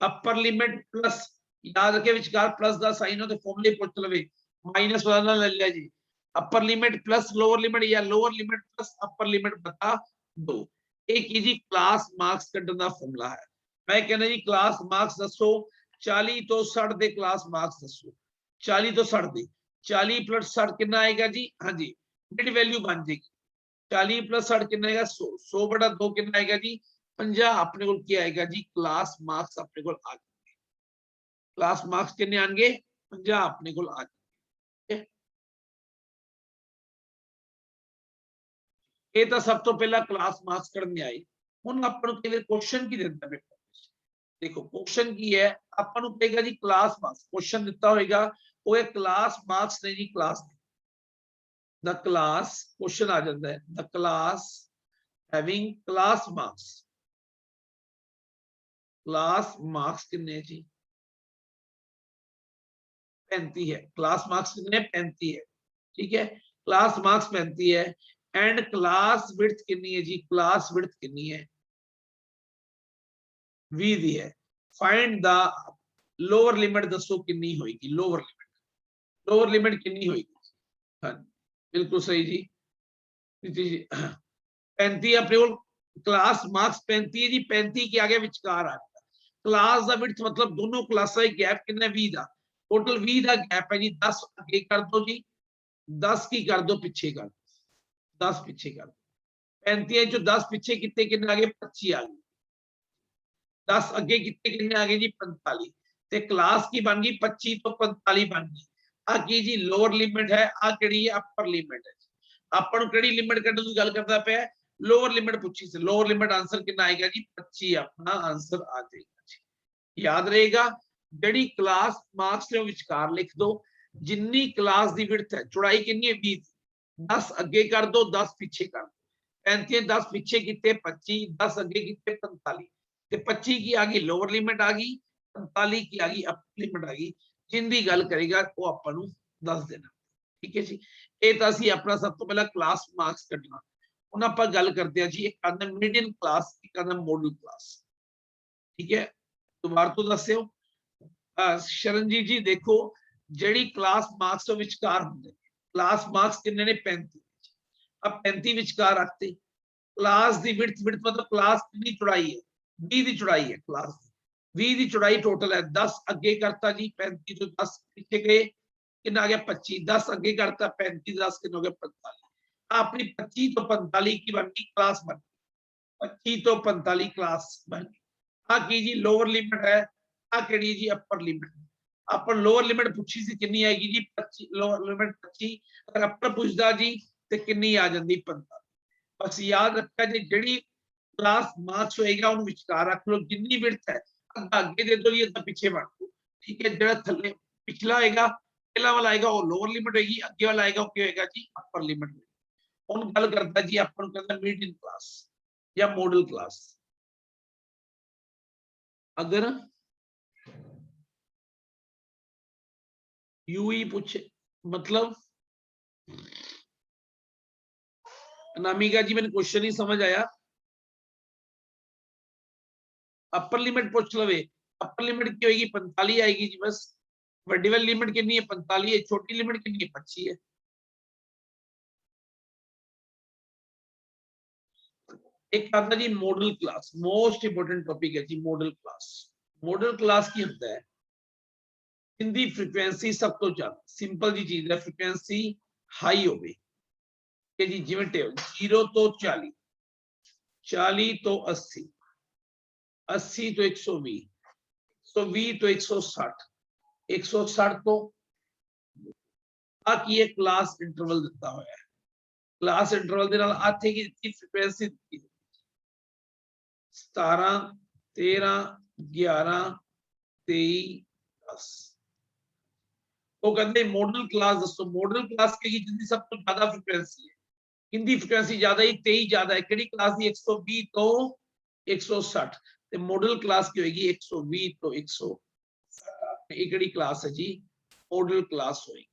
Speaker 1: अपर लिमिट प्लस, याद रखे विचकार प्लस का साइन हो तो फॉर्मूले पूछ लवे, माइनस वाला ले लिया जी, upper limit plus lower limit या lower limit plus upper limit बता 2। एक जी क्लास मार्क्स कटन का फॉर्मूला है। मैं कहना जी क्लास मार्क्स दसो, 40 तो 60 दे क्लास मार्क्स दसो, 40 तो 60 दे, 40 प्लस 60 कितना आएगा जी, हाँ जी मिड वैल्यू बन जाएगी, 40 प्लस 60 कितना आएगा 100, 100 बटा 2 कितना आएगा जी 50, अपने को क्या आएगा जी क्लास मार्क्स अपने को आ जाएंगे, क्लास मार्क्स कितने आएंगे 50 अपने को आ जाएंगे। ये तो सब तो पहला क्लास मार्क्स करने आए। हुण अपन नूं कई क्वेश्चन की दिता पेपर, देखो क्वेश्चन की है अपन नूं कहेगा जी क्लास मार्क्स, क्वेश्चन दिता होएगा वो है क्लास मार्क्स ने जी क्लास, द क्लास क्वेश्चन आ जाता है the class having class marks, class marks कितने जी 35 है, क्लास मार्क्स कितने 35 है। ठीक है, क्लास मार्क्स 35 है एंड क्लास विड्थ कितनी है जी, क्लास विड्थ कितनी है 20 दी है। फाइंड द लोअर लिमिट दसो कितनी होगी, लोअर लिमिट, लोअर लिमिट कितनी होगी। हाँ बिल्कुल सही जी, 35 अपने को क्लास मार्क्स 35 है जी, 35 के आगे विचकार आ गया, क्लास का विड्थ मतलब दोनों क्लासा गैप कितना 20 का, टोटल 20 का गैप है जी, 10 आगे कर दो जी, 10 की कर दो पीछे कर दो, 10 पीछे कर दो, 35 जो 10 पीछे कितने कितने आगे 25 आ गए, 10 अगे कितने कितने आ गए जी 45, ते क्लास की बन गई 25 तो 45 बन गई। आ की जी लोअर लिमिट है, आ केड़ी है अपर लिमिट है। अपन केड़ी लिमिट कढण दी गल करदा पिया, लोअर लिमिट पूछी से, लोअर लिमिट आंसर कितना आएगा जी 25 अपना आंसर आ जाएगा जी। याद रहेगा जेडी क्लास मार्क्स ने विचकार लिख दो, जिन्नी क्लास दी विड्थ है चौड़ाई कितनी है 20, 10 अगे कर दो 10 पीछे कर दो, 35 10 पीछे कितने 25, 10 अगे कितने 45, 25 की आ गई लोअर लिमिट आ गई, 45 की आ गई अपर लिमिट आ गई, जिंदी गल करेगा वो अपन नूं दस देना। ठीक है जी, ये तो असीं अपना सब तो पहला क्लास मार्क्स कढना। हुण आपां गल करते हैं जी एक आंदा मीडियन क्लास, एक आंदा मॉडल क्लास। ठीक है, दोबारा तो दस्सिओ शरणजीत जी देखो ਜਿਹੜੀ क्लास मार्क्स तो विचकार होंगे क्लास मार्क्स कितने ने 35 अब 35 विचकार रखते क्लास दी विड्थ विड्थ मतलब क्लास कितनी चौड़ाई है 20 की चौड़ाई है क्लास 20 की चौड़ाई टोटल है 10 अगे करता जी 35 तो 10 पीछे गए कितना आ गया 25 10 अगे करता 35 10 कितना हो गया 45 अपनी 25 तो 45 की बन गई क्लास बन 25 तो 45 क्लास बन गई आ की जी लोअर लिमिट है आ केड़ी जी upper limit upper lower limit पूछी सी कितनी आएगी जी 25 लोअर लिमिट 25 अगर अपर पूछदा जी ते कितनी आ जांदी 45 बस याद रखा जी जेड़ी क्लास मार्क्स होएगा उन विचकार रख लो जितनी विड्थ है अद्धा आगे दे दो जी अद्धा पीछे बढ़ दो ठीक है जेड़ा थल्ले पिछला आएगा पहला वाला आएगा वो लोअर लिमिट होगी अगे वाला आएगा वो क्या होएगा जी अपर लिमिट हुन गल करदा जी अपन कहंदा मीडियम क्लास या मॉडल क्लास अगर यूई पूछे मतलब अनामिका जी मैंने क्वेश्चन ही समझ आया अपर लिमिट पूछ लवे अपर लिमिट की होगी 45 आएगी जी बस बड़ी वाली लिमिट कितनी है 45 है छोटी लिमिट कितनी है 25 है एक आता जी model class most important topic है जी मॉडल क्लास की होता है हिंदी फ्रीक्वेंसी सब तो ज्यादा सिंपल जी चीज है फ्रीक्वेंसी हाई हो गई कि जी जिवें 0 तो 40 40 तो 80 80 तो 120 120 तो 160 160 तो ये क्लास इंटरवल दिता हुआ है क्लास इंटरवल दे नाल आथे की फ्रीक्वेंसी दी 17 13 11 23 10 तो कहते मॉडल क्लास दसो मॉडल क्लास की जिंदी सब तो ज्यादा फ्रीक्वेंसी है हिंदी फ्रीक्वेंसी ज्यादा ही 23 ज्यादा है केड़ी क्लास दी 120 तो 160 ते मॉडल क्लास की होगी 120 तो 160 ये केड़ी क्लास है जी मॉडल क्लास होगी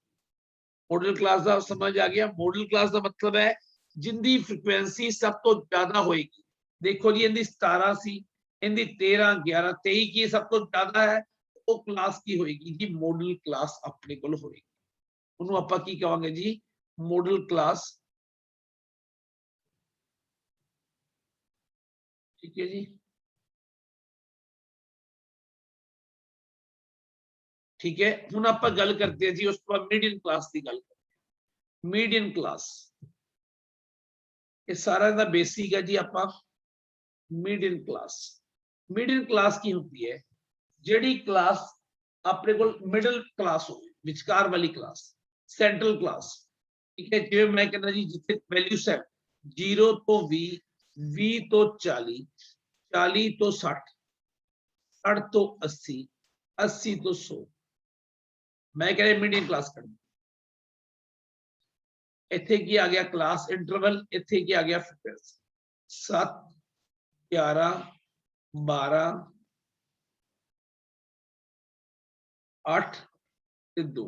Speaker 1: मॉडल क्लास का समझ आ गया मॉडल क्लास का मतलब है जिंदी फ्रीक्वेंसी सब तो ज्यादा होएगी देखो जी इनकी 17 सी इनकी 13 11 23 की सब तो ज्यादा है वो क्लास की होएगी जी मॉडल क्लास अपने को होएगी उन्होंने आपां की कहांगे जी मॉडल क्लास ठीक है जी ठीक है हुण आपां गल करते हैं जी उस पर मीडियम क्लास की गल करते मीडियम क्लास ये सारा दा बेसिक है जी आपां मीडियम क्लास की होती है जेडी क्लास अपने को मिडिल क्लास हो विचकार वाली क्लास सेंट्रल क्लास ठीक है जिवें मैं कहना जी जिथे वैल्यू सेट 0 तो 20 20 तो 40 40 तो 60 60 तो 80 80 तो 100 मैं कह रहा मीडियम क्लास करनी इत्थे की आ गया क्लास इंटरवल इत्थे की आ गया फ्रीक्वेंसी 7 11 12 8 ਤੇ 2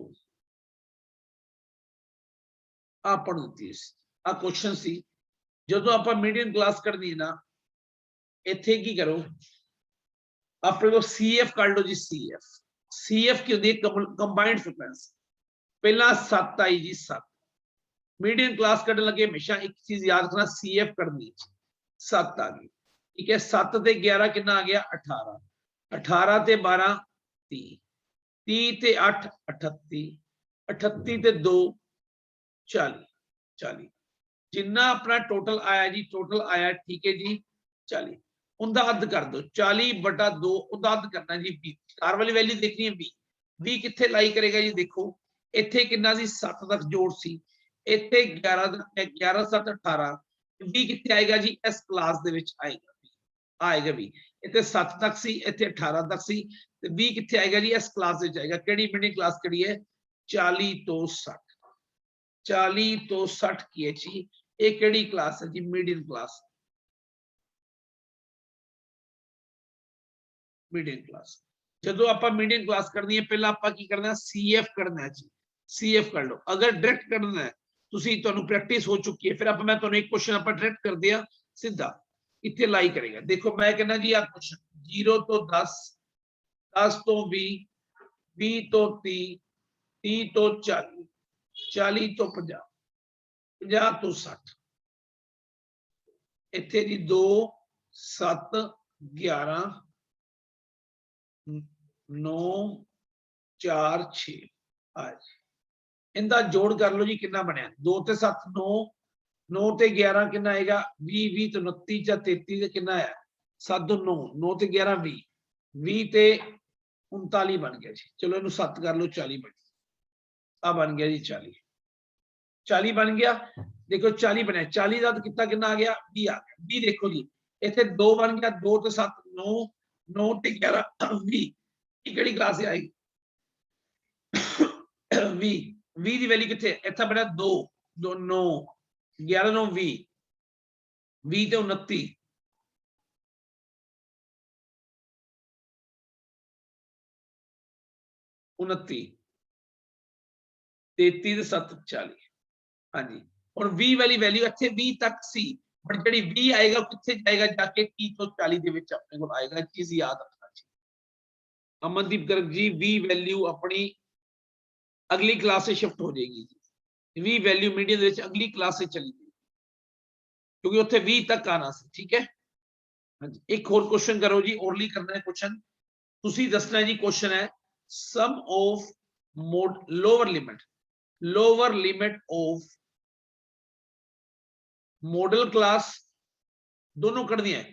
Speaker 1: ਆ ਪੜ੍ਹ ਦਿੱਤੀ ਸੀ ਆ ਕੁਐਸਚਨ ਸੀ ਜਦੋਂ ਆਪਾਂ ਮੀਡੀਅਮ ਕਲਾਸ ਕਰਨੀ ਹੈ ਨਾ ਇੱਥੇ ਕੀ ਕਰੋ ਆਪਣੇ ਕੋ ਸੀਐਫ ਕਰ ਲਓ ਜੀ ਸੀਐਫ ਕੀ ਹੁੰਦੀ ਹੈ ਕੰਬਾਈਨਡ ਫ੍ਰੀਕੁਐਂਸੀ ਪਹਿਲਾਂ 7 आई जी 7 मीडियम क्लास करने लगे हमेशा एक चीज याद रखना सीएफ करनी 7 आ गई ठीक है 7 ते 11 कितना आ गया 18 18 ते 12 30 30 ते 8 38 38 ते 2 40 40 जिन्ना अपना टोटल आया जी टोटल आया ठीक है जी 40 उनका अद्ध कर दो 40 बटा 2 उनका अद्ध करना जी 20 कार वाली वैल्यू देखनी है 20 20 कितने लाई करेगा जी देखो इत्थे कितना सी 7 तक जोड़ सी इत्थे 11 7 18 20 कितने आएगा जी इस क्लास दे विच आएगा भी इत्थे 7 तक सी इत्थे 18 तक सी ते 20 कितने आएगा जी इस क्लास विच आएगा केड़ी मीडियम क्लास केड़ी है 40 तो 60 40 तो 60 की है जी ये केड़ी क्लास है जी मीडियम क्लास मीडियम क्लास जो आप मीडियम क्लास करनी है पहला आप की करना सीएफ करना है जी सीएफ कर लो अगर डायरेक्ट करना है तुम प्रैक्टिस हो चुकी है फिर आप मैं एक क्वेश्चन आप डायरेक्ट कर दिया सीधा इतने लाई करेगा देखो मैं कहना जी आप क्वेश्चन 0 तो 10 10 तो 20 20 तो 30 30 तो 40, 40 तो 50, 50 तो 60, इत्थे जी 2 7 11 9 4 6 आज इनका जोड़ कर लो जी कितना बनया 2 ते 7 9 9 ते 11 कितना आएगा 20 20 तो 29 या 33 ते कितना है 7 तो 9 9 ते 11 20 20 ते 39 बन गया जी चलो इनू 7 कर लो 40 बन आ बन गया जी 40 40 बन गया देखो 40 बनया 40 का कितना कितना आ गया 20 आ गया 20 देखो जी इतने 2 बन गया 2 तो 7 9 9 ते 11 20 ਕਿਹੜੀ ਕਲਾਸ ਆਏਗੀ 20 20 ਦੀ ਵੈਲਿਊ ਕਿੱਥੇ ਇੱਥੇ ਬਣਾ 2 2 9 11 9 20 20 ਤੇ 29 29 33 ਤੇ 7 40 ਹਾਂਜੀ ਹੁਣ 20 ਵਾਲੀ ਵੈਲਿਊ ਇੱਥੇ 20 ਤੱਕ ਸੀ ਪਰ ਜਿਹੜੀ 20 ਆਏਗਾ ਕਿੱਥੇ ਜਾਏਗਾ ਜਾ ਕੇ 30 ਤੋਂ 40 ਦੇ ਵਿੱਚ ਆਪਣੇ ਕੋਲ ਆਏਗਾ ਚੀਜ਼ ਯਾਦ ਰੱਖਣਾ ਜੀ ਅਮਨਦੀਪ ਗਰਗ ਜੀ 20 ਵੈਲਿਊ ਆਪਣੀ अगली क्लास से शिफ्ट हो जाएगी वी वैल्यू मीडियम ਦੇ ਵਿੱਚ अगली क्लास से चली गई क्योंकि ਉੱਥੇ 20 तक आना ਸੀ ठीक है ਹਾਂਜੀ ਇੱਕ ਹੋਰ क्वेश्चन करो जी ओरली करना है क्वेश्चन ਤੁਸੀਂ ਦੱਸਣਾ ਜੀ क्वेश्चन है sum of lower limit of model class दोनों करनी है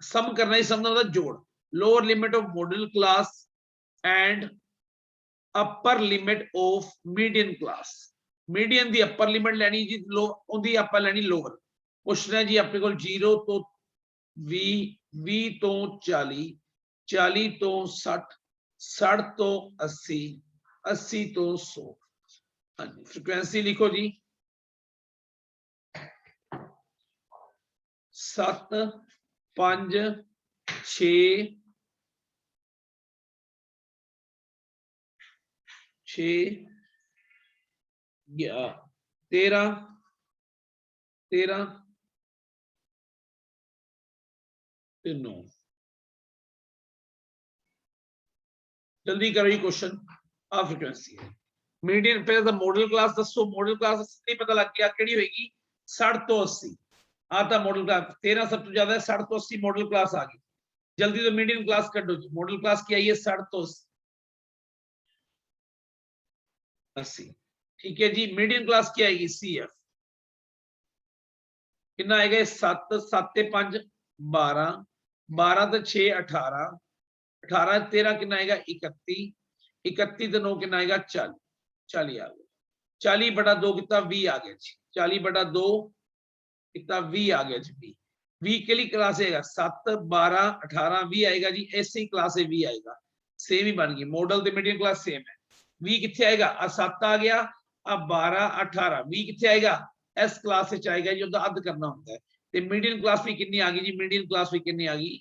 Speaker 1: सम करना ही सम का जोड़ lower limit of model class and upper limit of median class median the upper limit ਲੈਣੀ ਜੀ ਉਹਦੀ ਆਪਾਂ ਲੈਣੀ lower ਪੁੱਛਣਾ ਜੀ ਆਪਣੇ ਕੋਲ 0 ਤੋਂ 20 20 ਤੋਂ 40 40 ਤੋਂ 60 60 ਤੋਂ 80 80 ਤੋਂ 100 ਹਾਂਜੀ ਫ੍ਰੀਕੁਐਂਸੀ ਲਿਖੋ ਜੀ 7 5 6 6 13 13 ਤੇ 9 जल्दी करो ये क्वेश्चन आ फ्रीक्वेंसी है मीडियन पहले तो मॉडल क्लास दसो मॉडल क्लास नहीं पता लग गया केड़ी होगी 60 तो 80 आता मॉडल क्लास 13 सब तो ज्यादा है 60 तो 80 मॉडल क्लास आ गई जल्दी तो मीडियन क्लास कटो जी मॉडल क्लास की आई है 60 तो 80 ठीक है जी मीडियन क्लास की आएगी CF कितना आएगा 7 7 ते 5 12 12 ते 6 18 18 13 कितना आएगा 31 31 ਤੇ 9 कितना आएगा 40 40 आ गया 40 बटा 2 कितना 20 आ गया जी 40 बटा 2 कितना 20 आ गया जी 20 के लिए क्लास आएगा 7 12 18 20 आएगा जी ऐसे ही क्लास है 20 आएगा सेम ही बन गई मॉडल ते मीडियम क्लास सेम है 20 कितने आएगा आ 7 आ गया अब 12 18 20 कितने आएगा इस क्लास से आएगा जी उनका अध करना होता है ते मीडियम क्लास भी कितनी आ गई जी मीडियम क्लास भी कितनी आ गई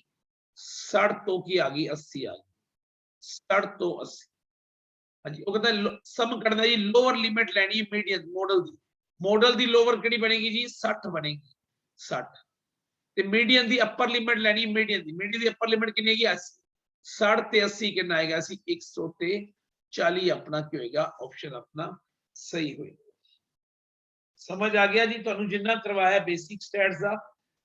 Speaker 1: 60 तो की आ गई 80 आ गई 60 तो 80 ਹਾਂਜੀ ਉਹ ਕਹਿੰਦਾ ਸਮ ਕੱਢਣਾ ਜੀ ਲੋਅਰ ਲਿਮਿਟ ਲੈਣੀ ਹੈ ਮੀਡੀਅਨ ਮੋਡਲ ਦੀ ਲੋਅਰ ਕਿਹੜੀ ਬਣੇਗੀ ਜੀ 60 ਬਣੇਗੀ 60 ਤੇ ਮੀਡੀਅਨ ਦੀ ਅਪਰ ਲਿਮਿਟ ਲੈਣੀ ਮੀਡੀਅਨ ਦੀ ਅਪਰ ਲਿਮਿਟ ਕਿੰਨੀ ਹੈਗੀ 80 60 ਤੇ 80 ਕਿੰਨਾ ਆਏਗਾ ਸੀ 100 ਤੇ 40 अपना ਕੀ ਹੋਏਗਾ ਆਪਸ਼ਨ ਆਪਣਾ ਸਹੀ ਹੋਏਗਾ ਸਮਝ ਆ ਗਿਆ ਜੀ ਤੁਹਾਨੂੰ ਜਿੰਨਾ ਕਰਵਾਇਆ ਬੇਸਿਕ ਸਟੈਟਸ ਦਾ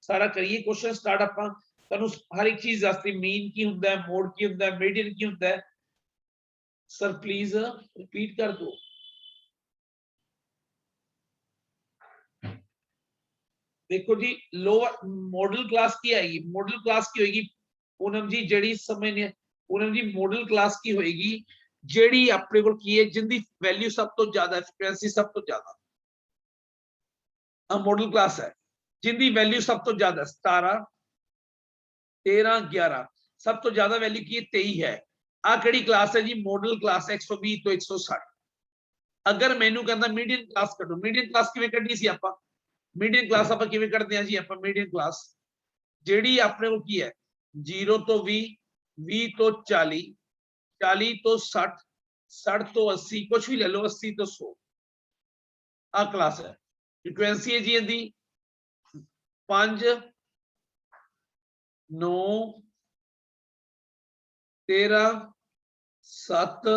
Speaker 1: ਸਾਰਾ ਕਰੀਏ ਕੁਐਸਚਨ ਸਟਾਰਟ ਆਪਾਂ ਤੁਹਾਨੂੰ ਹਰ ਇੱਕ ਚੀਜ਼ ਦੱਸਦੀ ਮੀਨ ਕੀ ਹੁੰਦਾ ਹੈ ਮੋਡ ਕੀ ਹੁੰਦਾ ਹੈ ਮੀਡੀਅਨ ਕੀ ਹੁੰਦਾ ਹੈ सर प्लीज रिपीट कर दो देखो जी लोअर मॉडल क्लास की आएगी मॉडल क्लास की होगी पूनम जी जड़ी समय ने पूनम जी मॉडल क्लास की होगी जेडी अपने को की है जिंदी वैल्यू सब तो ज्यादा फ्रीक्वेंसी सब तो ज्यादा मॉडल क्लास है जिंदी वैल्यू सब तो ज्यादा 17 13 11 सब तो ज्यादा वैल्यू की 23 है आ केड़ी क्लास है जी मॉडल क्लास 120 तो 160 अगर मैनू कहता मीडियन क्लास कटो मीडियन क्लास किवें कड्डी सी आपां मीडियन क्लास आपां किवें कड्डदे हां जी आपां मीडियन क्लास जेडी अपने को की है 0 तो 20 20 तो 40 40 तो 60 60 तो 80 कुछ भी ले लो 80 तो 100 आ क्लास है फ्रीक्वेंसी है जी इहदी 5 9 13 7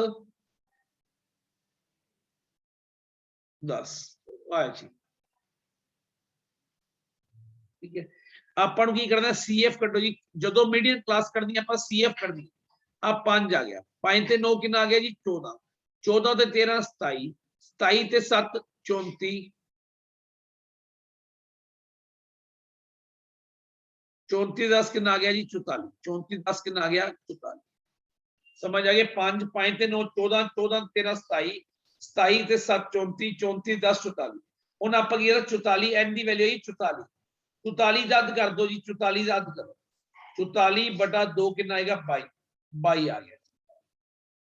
Speaker 1: 10 आया जी। ठीक है, ਆਪਾਂ ਨੂੰ ਕੀ ਕਰਨਾ CF ਕੱਢੋ ਜੀ, ਜਦੋਂ ਮੀਡੀਅਨ ਕਲਾਸ ਕਰਨੀ ਆਪਾਂ CF ਕਰਨੀ। ਆ 5 ਆ ਗਿਆ, 5 ਤੇ 9 ਕਿੰਨਾ ਆ ਗਿਆ ਜੀ 14, 14 ਤੇ 13 27, 27 ਤੇ 7 34, 34 10 कितना आ गया जी 44, 34 10 कितना आ गया 44। समझ आ गया, 5 5 ਤੇ 9 14, 14 13 27, 27 ਤੇ 7 34, 34 10 44। ਹੁਣ ਆਪਾਂ ਕੀ ਕਰਾਂ 44 n ਦੀ ਵੈਲਿਊ ਹੈ 44, 44 ਦਾ ਅੱਧ ਕਰ ਦੋ ਜੀ, 44 ਦਾ ਅੱਧ ਕਰੋ, 44 ਬਟਾ 2 ਕਿੰਨਾ ਆਏਗਾ 22, 22 ਆ ਗਿਆ,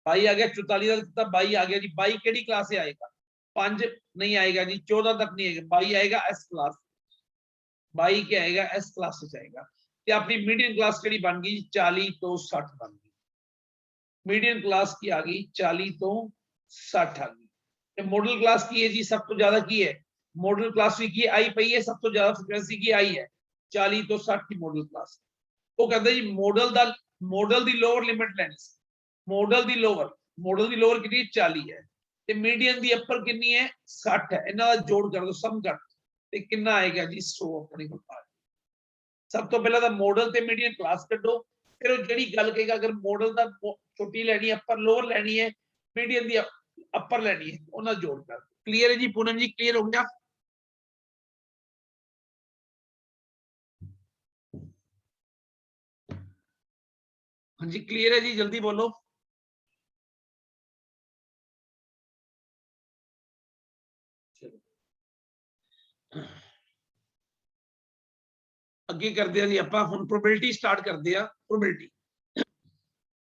Speaker 1: 22 आ गया, 44 का कितना 22 आ गया जी। 22 केड़ी क्लास से आएगा, 5 नहीं आएगा जी, 14 तक नहीं आएगा, 22 आएगा एस क्लास, 22 क्या आएगा एस क्लास से जाएगा। ਤੇ ਆਪਣੀ ਮੀਡੀਅਨ ਕਲਾਸ ਕਿਹੜੀ ਬਣ ਗਈ 40 ਤੋਂ 60 ਬਣ ਗਈ, ਮੀਡੀਅਨ ਕਲਾਸ ਕੀ ਆ ਗਈ 40 ਤੋਂ 60 ਆ ਗਈ। ਤੇ ਮੋਡਲ ਕਲਾਸ ਕੀ ਹੈ ਜੀ, ਸਭ ਤੋਂ ਜ਼ਿਆਦਾ ਕੀ ਹੈ ਮੋਡਲ ਕਲਾਸ ਵੀ ਕੀ ਆਈ ਪਈ ਹੈ, ਸਭ ਤੋਂ ਜ਼ਿਆਦਾ ਫ੍ਰੀਕੁਐਂਸੀ ਕੀ ਆਈ ਹੈ 40 ਤੋਂ 60 ਦੀ ਮੋਡਲ ਕਲਾਸ। ਉਹ ਕਹਿੰਦਾ ਜੀ ਮੋਡਲ ਦੀ ਲੋਅਰ ਲਿਮਿਟ ਲੈਣੀ ਸੀ, ਮੋਡਲ ਦੀ ਲੋਅਰ ਕਿੰਨੀ 40 ਹੈ ਤੇ ਮੀਡੀਅਨ ਦੀ ਅਪਰ ਕਿੰਨੀ ਹੈ 60 ਹੈ, ਇਹਨਾਂ ਦਾ ਜੋੜ ਕਰ ਦੋ ਸਮ ਕਰ ਤੇ ਕਿੰਨਾ ਆਏਗਾ ਜੀ 100 ਆਪਣੇ ਕੋਲ। सब तो पहला मॉडल ते मीडियन क्लास कड्डो, फिर वो जेडी गल कहेगा अगर मॉडल दा छोटी लेनी है अपर लोअर लेनी है, मीडियन दी अपर लेनी है, उन्हें जोड़ कर। क्लियर है जी पूनम जी, क्लियर हो गया? हाँ जी क्लियर है जी, जल्दी बोलो। अगे करते हैं जी आप हुण प्रोबेबिलिटी स्टार्ट करते हैं। प्रोबेबिलिटी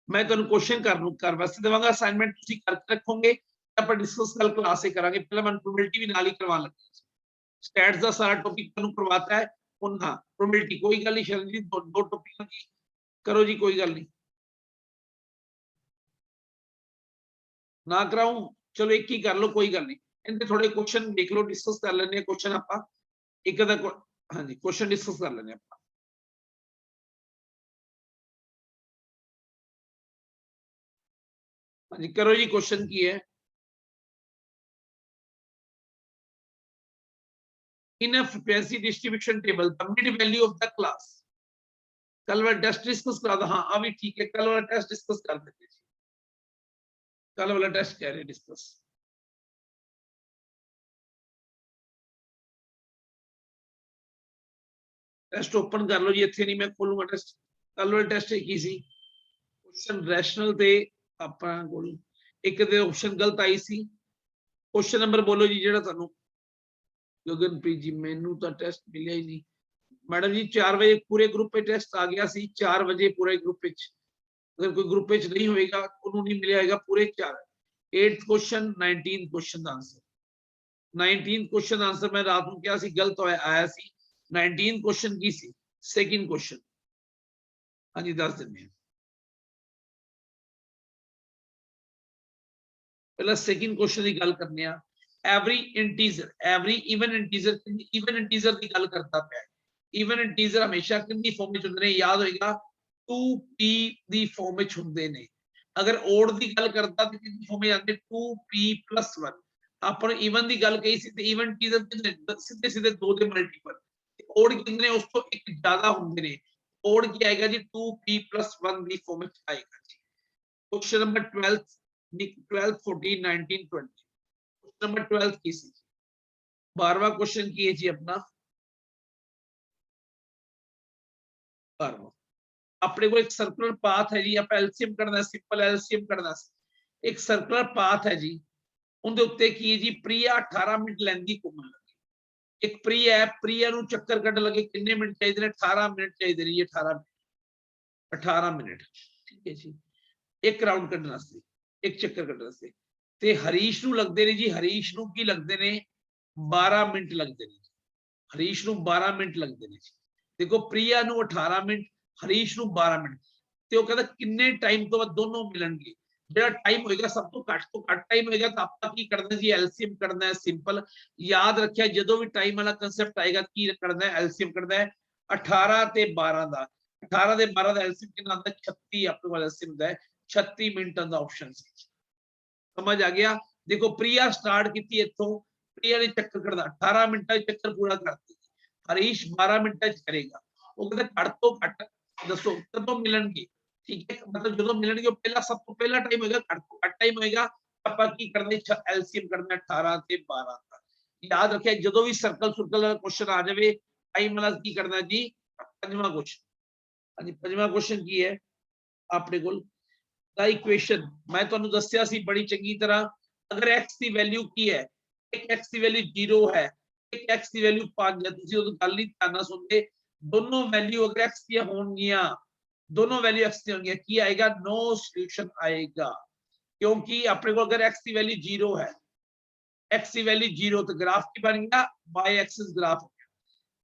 Speaker 1: मैं तुहानूं क्वेश्चन कर वास्ते देवांगा, असाइनमेंट तुसीं करके रखोगे, आपां डिस्कस कल क्लास से करांगे। पहले मैं प्रोबेबिलिटी भी नाल ही करवाउण लगा, स्टैट्स दा सारा टॉपिक तुहानूं करवाता है, हुण हां प्रोबेबिलिटी कोई गल नहीं शरण जी, दो टॉपिक की करो जी, कोई गल नहीं ना कराऊं, चलो एक ही कर लो कोई गल नहीं। इनके थोड़े क्वेश्चन देख लो, डिस्कस कर लेने क्वेश्चन आपां एक दा। हाँ जी क्वेश्चन डिस्कस कर लेने आपां। हाँ जी करो जी, क्वेश्चन की है in a frequency distribution table the mid value of the class। कल वाला टेस्ट डिस्कस करा था, हाँ अभी ठीक है, कल वाला टेस्ट डिस्कस कर देते हैं। कल वाला टेस्ट कह रहे डिस्कस, टेस्ट ओपन कर लो जी, इत्थे नहीं मैं खोलूंगा टेस्ट। कल वाला टेस्ट एक ही सी, क्वेश्चन रैशनल ते अपना कोल एक दे ऑप्शन गलत आई सी। क्वेश्चन नंबर बोलो जी जेड़ा तुहानू गगनप्रीत जी, मैनू तो टेस्ट मिलिया ही नहीं मैडम जी। 4 बजे पूरे ग्रुप पे टेस्ट आ गया सी, 4 बजे पूरे ग्रुप पे, अगर कोई ग्रुप पे नहीं होएगा उन्होंने नहीं मिलेगा पूरे 4। 8th क्वेश्चन 19th क्वेश्चन का आंसर, 19th क्वेश्चन आंसर मैं रात को क्या सी गलत आया सी। 19th क्वेश्चन की सी सेकंड क्वेश्चन। हाँ जी 10 दिन में पहला सेकंड क्वेश्चन की गल करने आ। एवरी इवन इंटीजर की गल करता पे, इवन इंटीजर हमेशा कितनी फॉर्म में होंगे ने, याद होएगा 2p दी फॉर्म में होंगे ने। अगर ओड की गल करता तो कितनी फॉर्म में आते 2p+1। अपन इवन की गल कही सी, इवन इंटीजर सीधे सीधे 2 दे मल्टीपल, ओड कितने उस तो एक ज्यादा होंगे ने, ओड की आएगा जी 2p+1 दी फॉर्म में आएगा जी। क्वेश्चन नंबर 12 12 14 19 20, नंबर 12 की सी। 12वां क्वेश्चन की है जी अपना 12वां। अपने को एक सर्कुलर पाथ है जी, आप एलसीएम करना, सिंपल एलसीएम करना। एक सर्कुलर पाथ है जी, उनके उत्ते की है जी प्रिया 18 मिनट लेंदी घूमन लगी। एक प्रिया है, प्रिया नु चक्कर कड्डण लगे कितने मिनट चाहिए ने, 18 मिनट चाहिए ने, 18 मिनट ठीक है जी, एक राउंड कड्डण वास्ते, एक चक्कर कड्डण वास्ते। ते हरीश नु लगदे ने जी, हरीश नु की लगदे ने 12 मिनट लगदे ने, हरीश नु 12 मिनट लगदे ने। देखो प्रिया नु 18 मिनट, हरीश नु 12 मिनट, ਤੇ ਉਹ ਕਹਿੰਦਾ ਕਿੰਨੇ ਟਾਈਮ ਤੋਂ ਬਾਅਦ ਦੋਨੋਂ ਮਿਲਣਗੇ। ਜਿਹੜਾ ਟਾਈਮ ਹੋਏਗਾ ਸਭ ਤੋਂ ਘੱਟ ਟਾਈਮ ਹੋਏਗਾ ਤਾਂ ਆਪਾਂ ਕੀ ਕਰਨਾ ਜੀ ਐਲਸੀਐਮ ਕਰਨਾ ਹੈ। ਸਿੰਪਲ ਯਾਦ ਰੱਖਿਆ, ਜਦੋਂ ਵੀ ਟਾਈਮ ਵਾਲਾ ਕਨਸੈਪਟ ਆਏਗਾ ਕੀ ਕਰਨਾ ਹੈ, ਐਲਸੀਐਮ ਕਰਨਾ ਹੈ। 18 ਤੇ 12 ਦਾ, 18 ਤੇ 12 ਦਾ ਐਲਸੀਐਮ ਕਿੰਨਾ ਆਉਂਦਾ 36, ਆਪਣੇ ਕੋਲ ਐਲਸੀਐਮ ਹੁੰਦਾ ਹੈ 36 ਮਿੰਟਾਂ ਦਾ ਆਪਸ਼ਨ ਸੀ। ਸਮਝ ਆ ਗਿਆ। ਦੇਖੋ ਪ੍ਰਿया ਸਟਾਰਟ ਕੀਤੀ ਇੱਥੋਂ, प्रिया ने चक्कर कढ़ना 18 मिनटा चक्कर पूरा करती, हरीश 12 मिनटा करेगा। वो कहते घट तो घट दसो कदों मिलणगे, ठीक है, मतलब जो मिलणगे पहला सब तो पहला टाइम होगा, घट तो घट टाइम होगा। ਆਪਾਂ ਕੀ ਕਰਨਾ एलसीएम करना 18 ਤੇ 12 ਦਾ। याद रखिए जो भी सर्कल सुरकल वाला क्वेश्चन आ जाए टाइम वाला की करना जी। पंजवां क्वेश्चन, हाँ जी पंजवां क्वेश्चन की है अपने को द इक्वेशन मैं तुहानू दस्सिया सी बड़ी चंगी तरह, अगर एक्स की वैल्यू की है, एक एक्स की वैल्यू 0 है, एक एक्स की वैल्यू 5 है, तुसीं उस गल नहीं ध्यान नाल सुनदे, दोनों वैल्यू अगर एक्स दी होणगियां, दोनों वैल्यू एक्स दी होणगियां की आएगा, नो सॉल्यूशन आएगा। क्योंकि अपने को अगर एक्स की वैल्यू 0 है, एक्स की वैल्यू 0 तो ग्राफ की बन गया वाई एक्सिस ग्राफ हो गया।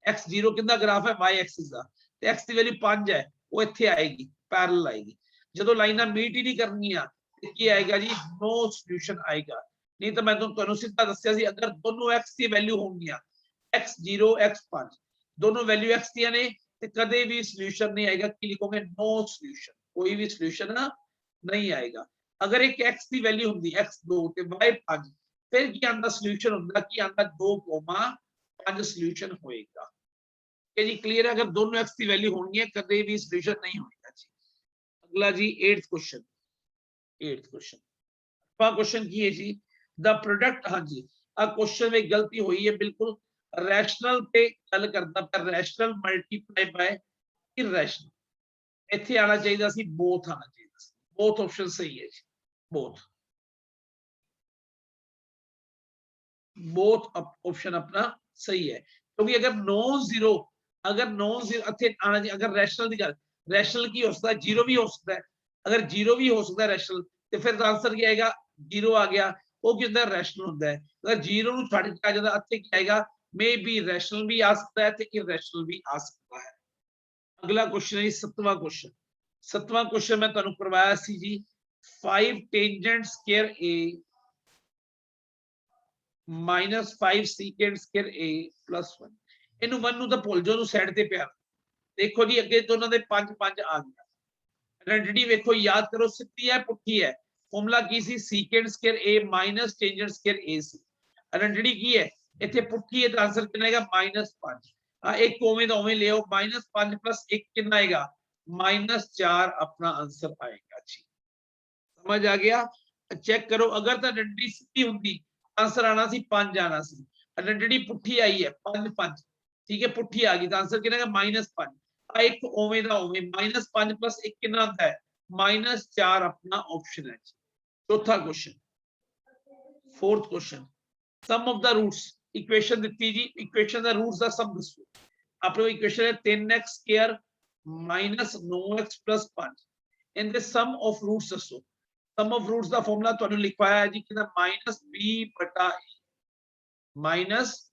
Speaker 1: एक्स 0 किंदा ग्राफ है वाई एक्सिस का, तो एक्स की वैल्यू 5 है वो इत्थे आएगी पैरेलल आएगी। जो लाइना मीट ही नहीं करनियां की आएगा जी, नो सॉल्यूशन आएगा। नहीं तो मैं तुहानू सीधा दस्सिया सी अगर दोनों एक्स की वैल्यू होंगियां एक्स 0 एक्स 5 दोनों वैल्यू एक्स दियां ने ते कदे भी सॉल्यूशन नहीं आएगा। की लिखोगे नो सॉल्यूशन, कोई भी सॉल्यूशन नहीं आएगा। अगर एक एक्स की वैल्यू होंगी एक्स 2 ते वाई 5 फिर की आंदा सॉल्यूशन होंदा की आंदा 2,5 सॉल्यूशन होएगा। ठीक है जी क्लियर है। अगर दोनों एक्स की वैल्यू होंगी कदे भी सॉल्यूशन नहीं होएगा जी। अगला जी 8th question, 8th question question की है जी द प्रोडक्ट, हाँ जी आ क्वेश्चन में गलती हुई है बिल्कुल, रैशनल पे गल करता पर रैशनल मल्टीप्लाई बाय इरैशनल, इत्थे आना चाहिए सी बोथ आना चाहिए, बोथ ऑप्शन सही है जी, बोथ बोथ ऑप्शन अपना सही है। क्योंकि अगर नॉन जीरो, अगर नॉन जीरो इत्थे आना चाहिए, अगर रैशनल की गल, रैशनल की हो सकता है जीरो भी हो सकता है, अगर जीरो भी हो सकता है रैशनल तो फिर आंसर क्या आएगा, जीरो आ गया वो की होंदा रैशनल होंदा है। अगर जीरो नूं छड्ड के आ जांदा इत्थे क्या आएगा, मे बी रैशनल भी आ सकता है ते इरैशनल भी आ सकता है। अगला क्वेश्चन है जी 7वां क्वेश्चन, 7वां क्वेश्चन मैं तुहानू करवाया सी जी 5 टेंजेंट स्क्वायर ए माइनस 5 सीकेंड स्क्वायर ए प्लस 1 इनू 1 ਨੂੰ ਤਾਂ ਭੁੱਲ ਜਾਓ, ਸਾਈਡ ਤੇ ਪਿਆ। देखो जी अगे तो उन्होंने 5 5 आ गया, आइडेंटिटी देखो याद करो सीधी है पुठी है, फॉर्मूला की सी सीकेंड स्क्वायर ए माइनस टेंजेंट स्क्वायर ए सी, आइडेंटिटी की है इथे पुठी है तो आंसर कितना आएगा -5। हां एक ओवें दा ओवें ले आओ, -5 प्लस 1 कितना आएगा -4 अपना आंसर आएगा जी। समझ आ गया। चेक करो अगर तो आइडेंटिटी सीधी होंगी आंसर आना सी 5 आना सी, आइडेंटिटी पुठी आई है 5 5, ठीक है पुठी आ गई तो आंसर कितना आएगा -5। एक ओवें दा ओवें -5 प्लस 1 कितना आता है -4 अपना ऑप्शन है। चौथा question, 4th question sum of the roots, equation दी जी, इक्वेशन दा रूट्स दा सम दसो। अपने इक्वेशन है 10x square minus 9x plus 5 in the sum of roots दसो। सम ऑफ रूट्स दा फार्मूला तुहानू लिखवाया है जी कितना -b/a,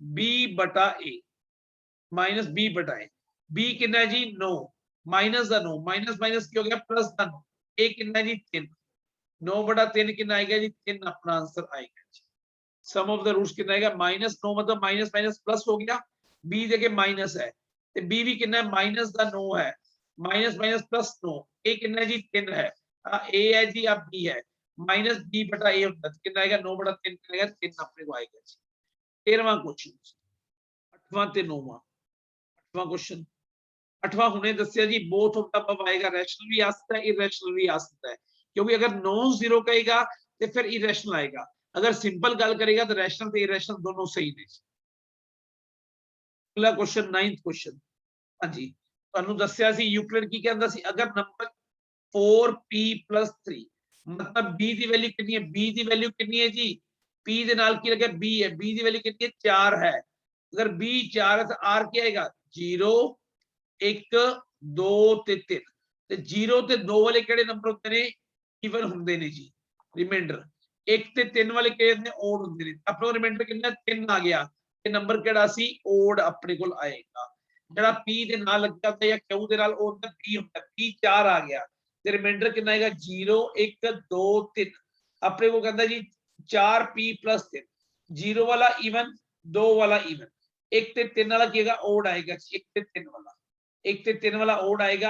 Speaker 1: -b/a, -b/a, b कितना है जी 9 माइनस दा 9 माइनस माइनस की हो गया प्लस दा 9, a कितना है जी 3, 9/3 कितना आएगा जी 3 अपना आंसर आएगा जी। सम ऑफ द रूट्स कितना आएगा -9 मतलब माइनस माइनस प्लस हो गया, b देखिए माइनस है तो b भी कितना है माइनस दा 9 है, माइनस माइनस प्लस 9, a कितना है जी 3 है, a है जी अब b है माइनस b/a होता है कितना आएगा 9/3 कितना आएगा 3 अपने को आएगा जी। 13वां क्वेश्चन 8वां ते 9वां, 8वां क्वेश्चन 8वां हुने दसिया जी बोथ ऑफ द अबव आएगा, रैशनल भी आ सकता है इरैशनल भी आ सकता है, क्योंकि अगर नॉन जीरो कहेगा तो फिर इरैशनल आएगा, अगर सिंपल गल करेगा तो रैशनल ते इरैशनल दोनों सही ने। अगला क्वेश्चन 9th क्वेश्चन, हां जी तुहानू दसिया सी यूक्लिड की कहंदा सी अगर नंबर 4p + 3 मतलब b दी वैल्यू कितनी है, b दी वैल्यू कितनी है जी p दे नाल की लगे b है, b दी वैल्यू कितनी है 4 है, अगर b 4 है तो r क्या आएगा 0 1 2 ते 3 ਤੇ 0 ਤੇ 2 ਵਾਲੇ ਕਿਹੜੇ ਨੰਬਰ ਹੁੰਦੇ ਨੇ ਇਵਨ ਹੁੰਦੇ ਨੇ ਜੀ, ਰਿਮਾਈਂਡਰ 1 ਤੇ 3 ਵਾਲੇ ਕਿਹੜੇ ਨੇ ਓਡ ਹੁੰਦੇ ਨੇ, ਆਪਣਾ ਰਿਮਾਈਂਡਰ ਕਿੰਨਾ 3 ਆ ਗਿਆ ਤੇ ਨੰਬਰ ਕਿਹੜਾ ਸੀ ਓਡ ਆਪਣੇ ਕੋਲ ਆਏਗਾ। ਜਿਹੜਾ p ਦੇ ਨਾਲ ਲੱਗਾ ਹੁੰਦਾ ਜਾਂ q ਦੇ ਨਾਲ ਉਹ ਹੁੰਦਾ p ਹੁੰਦਾ, p 4 ਆ ਗਿਆ ਤੇ ਰਿਮਾਈਂਡਰ ਕਿੰਨਾ ਆਏਗਾ 0 1 2 3 ਆਪਣੇ ਕੋਲ ਕਹਿੰਦਾ ਜੀ 4p + 3 0 वाला इवन 2 वाला इवन 1 ਤੇ 3 वाला ਕੀ ਹੈਗਾ ਓਡ ਆਏਗਾ 1 ਤੇ 3 वाला 1 ਤੇ 3 वाला ओड आएगा,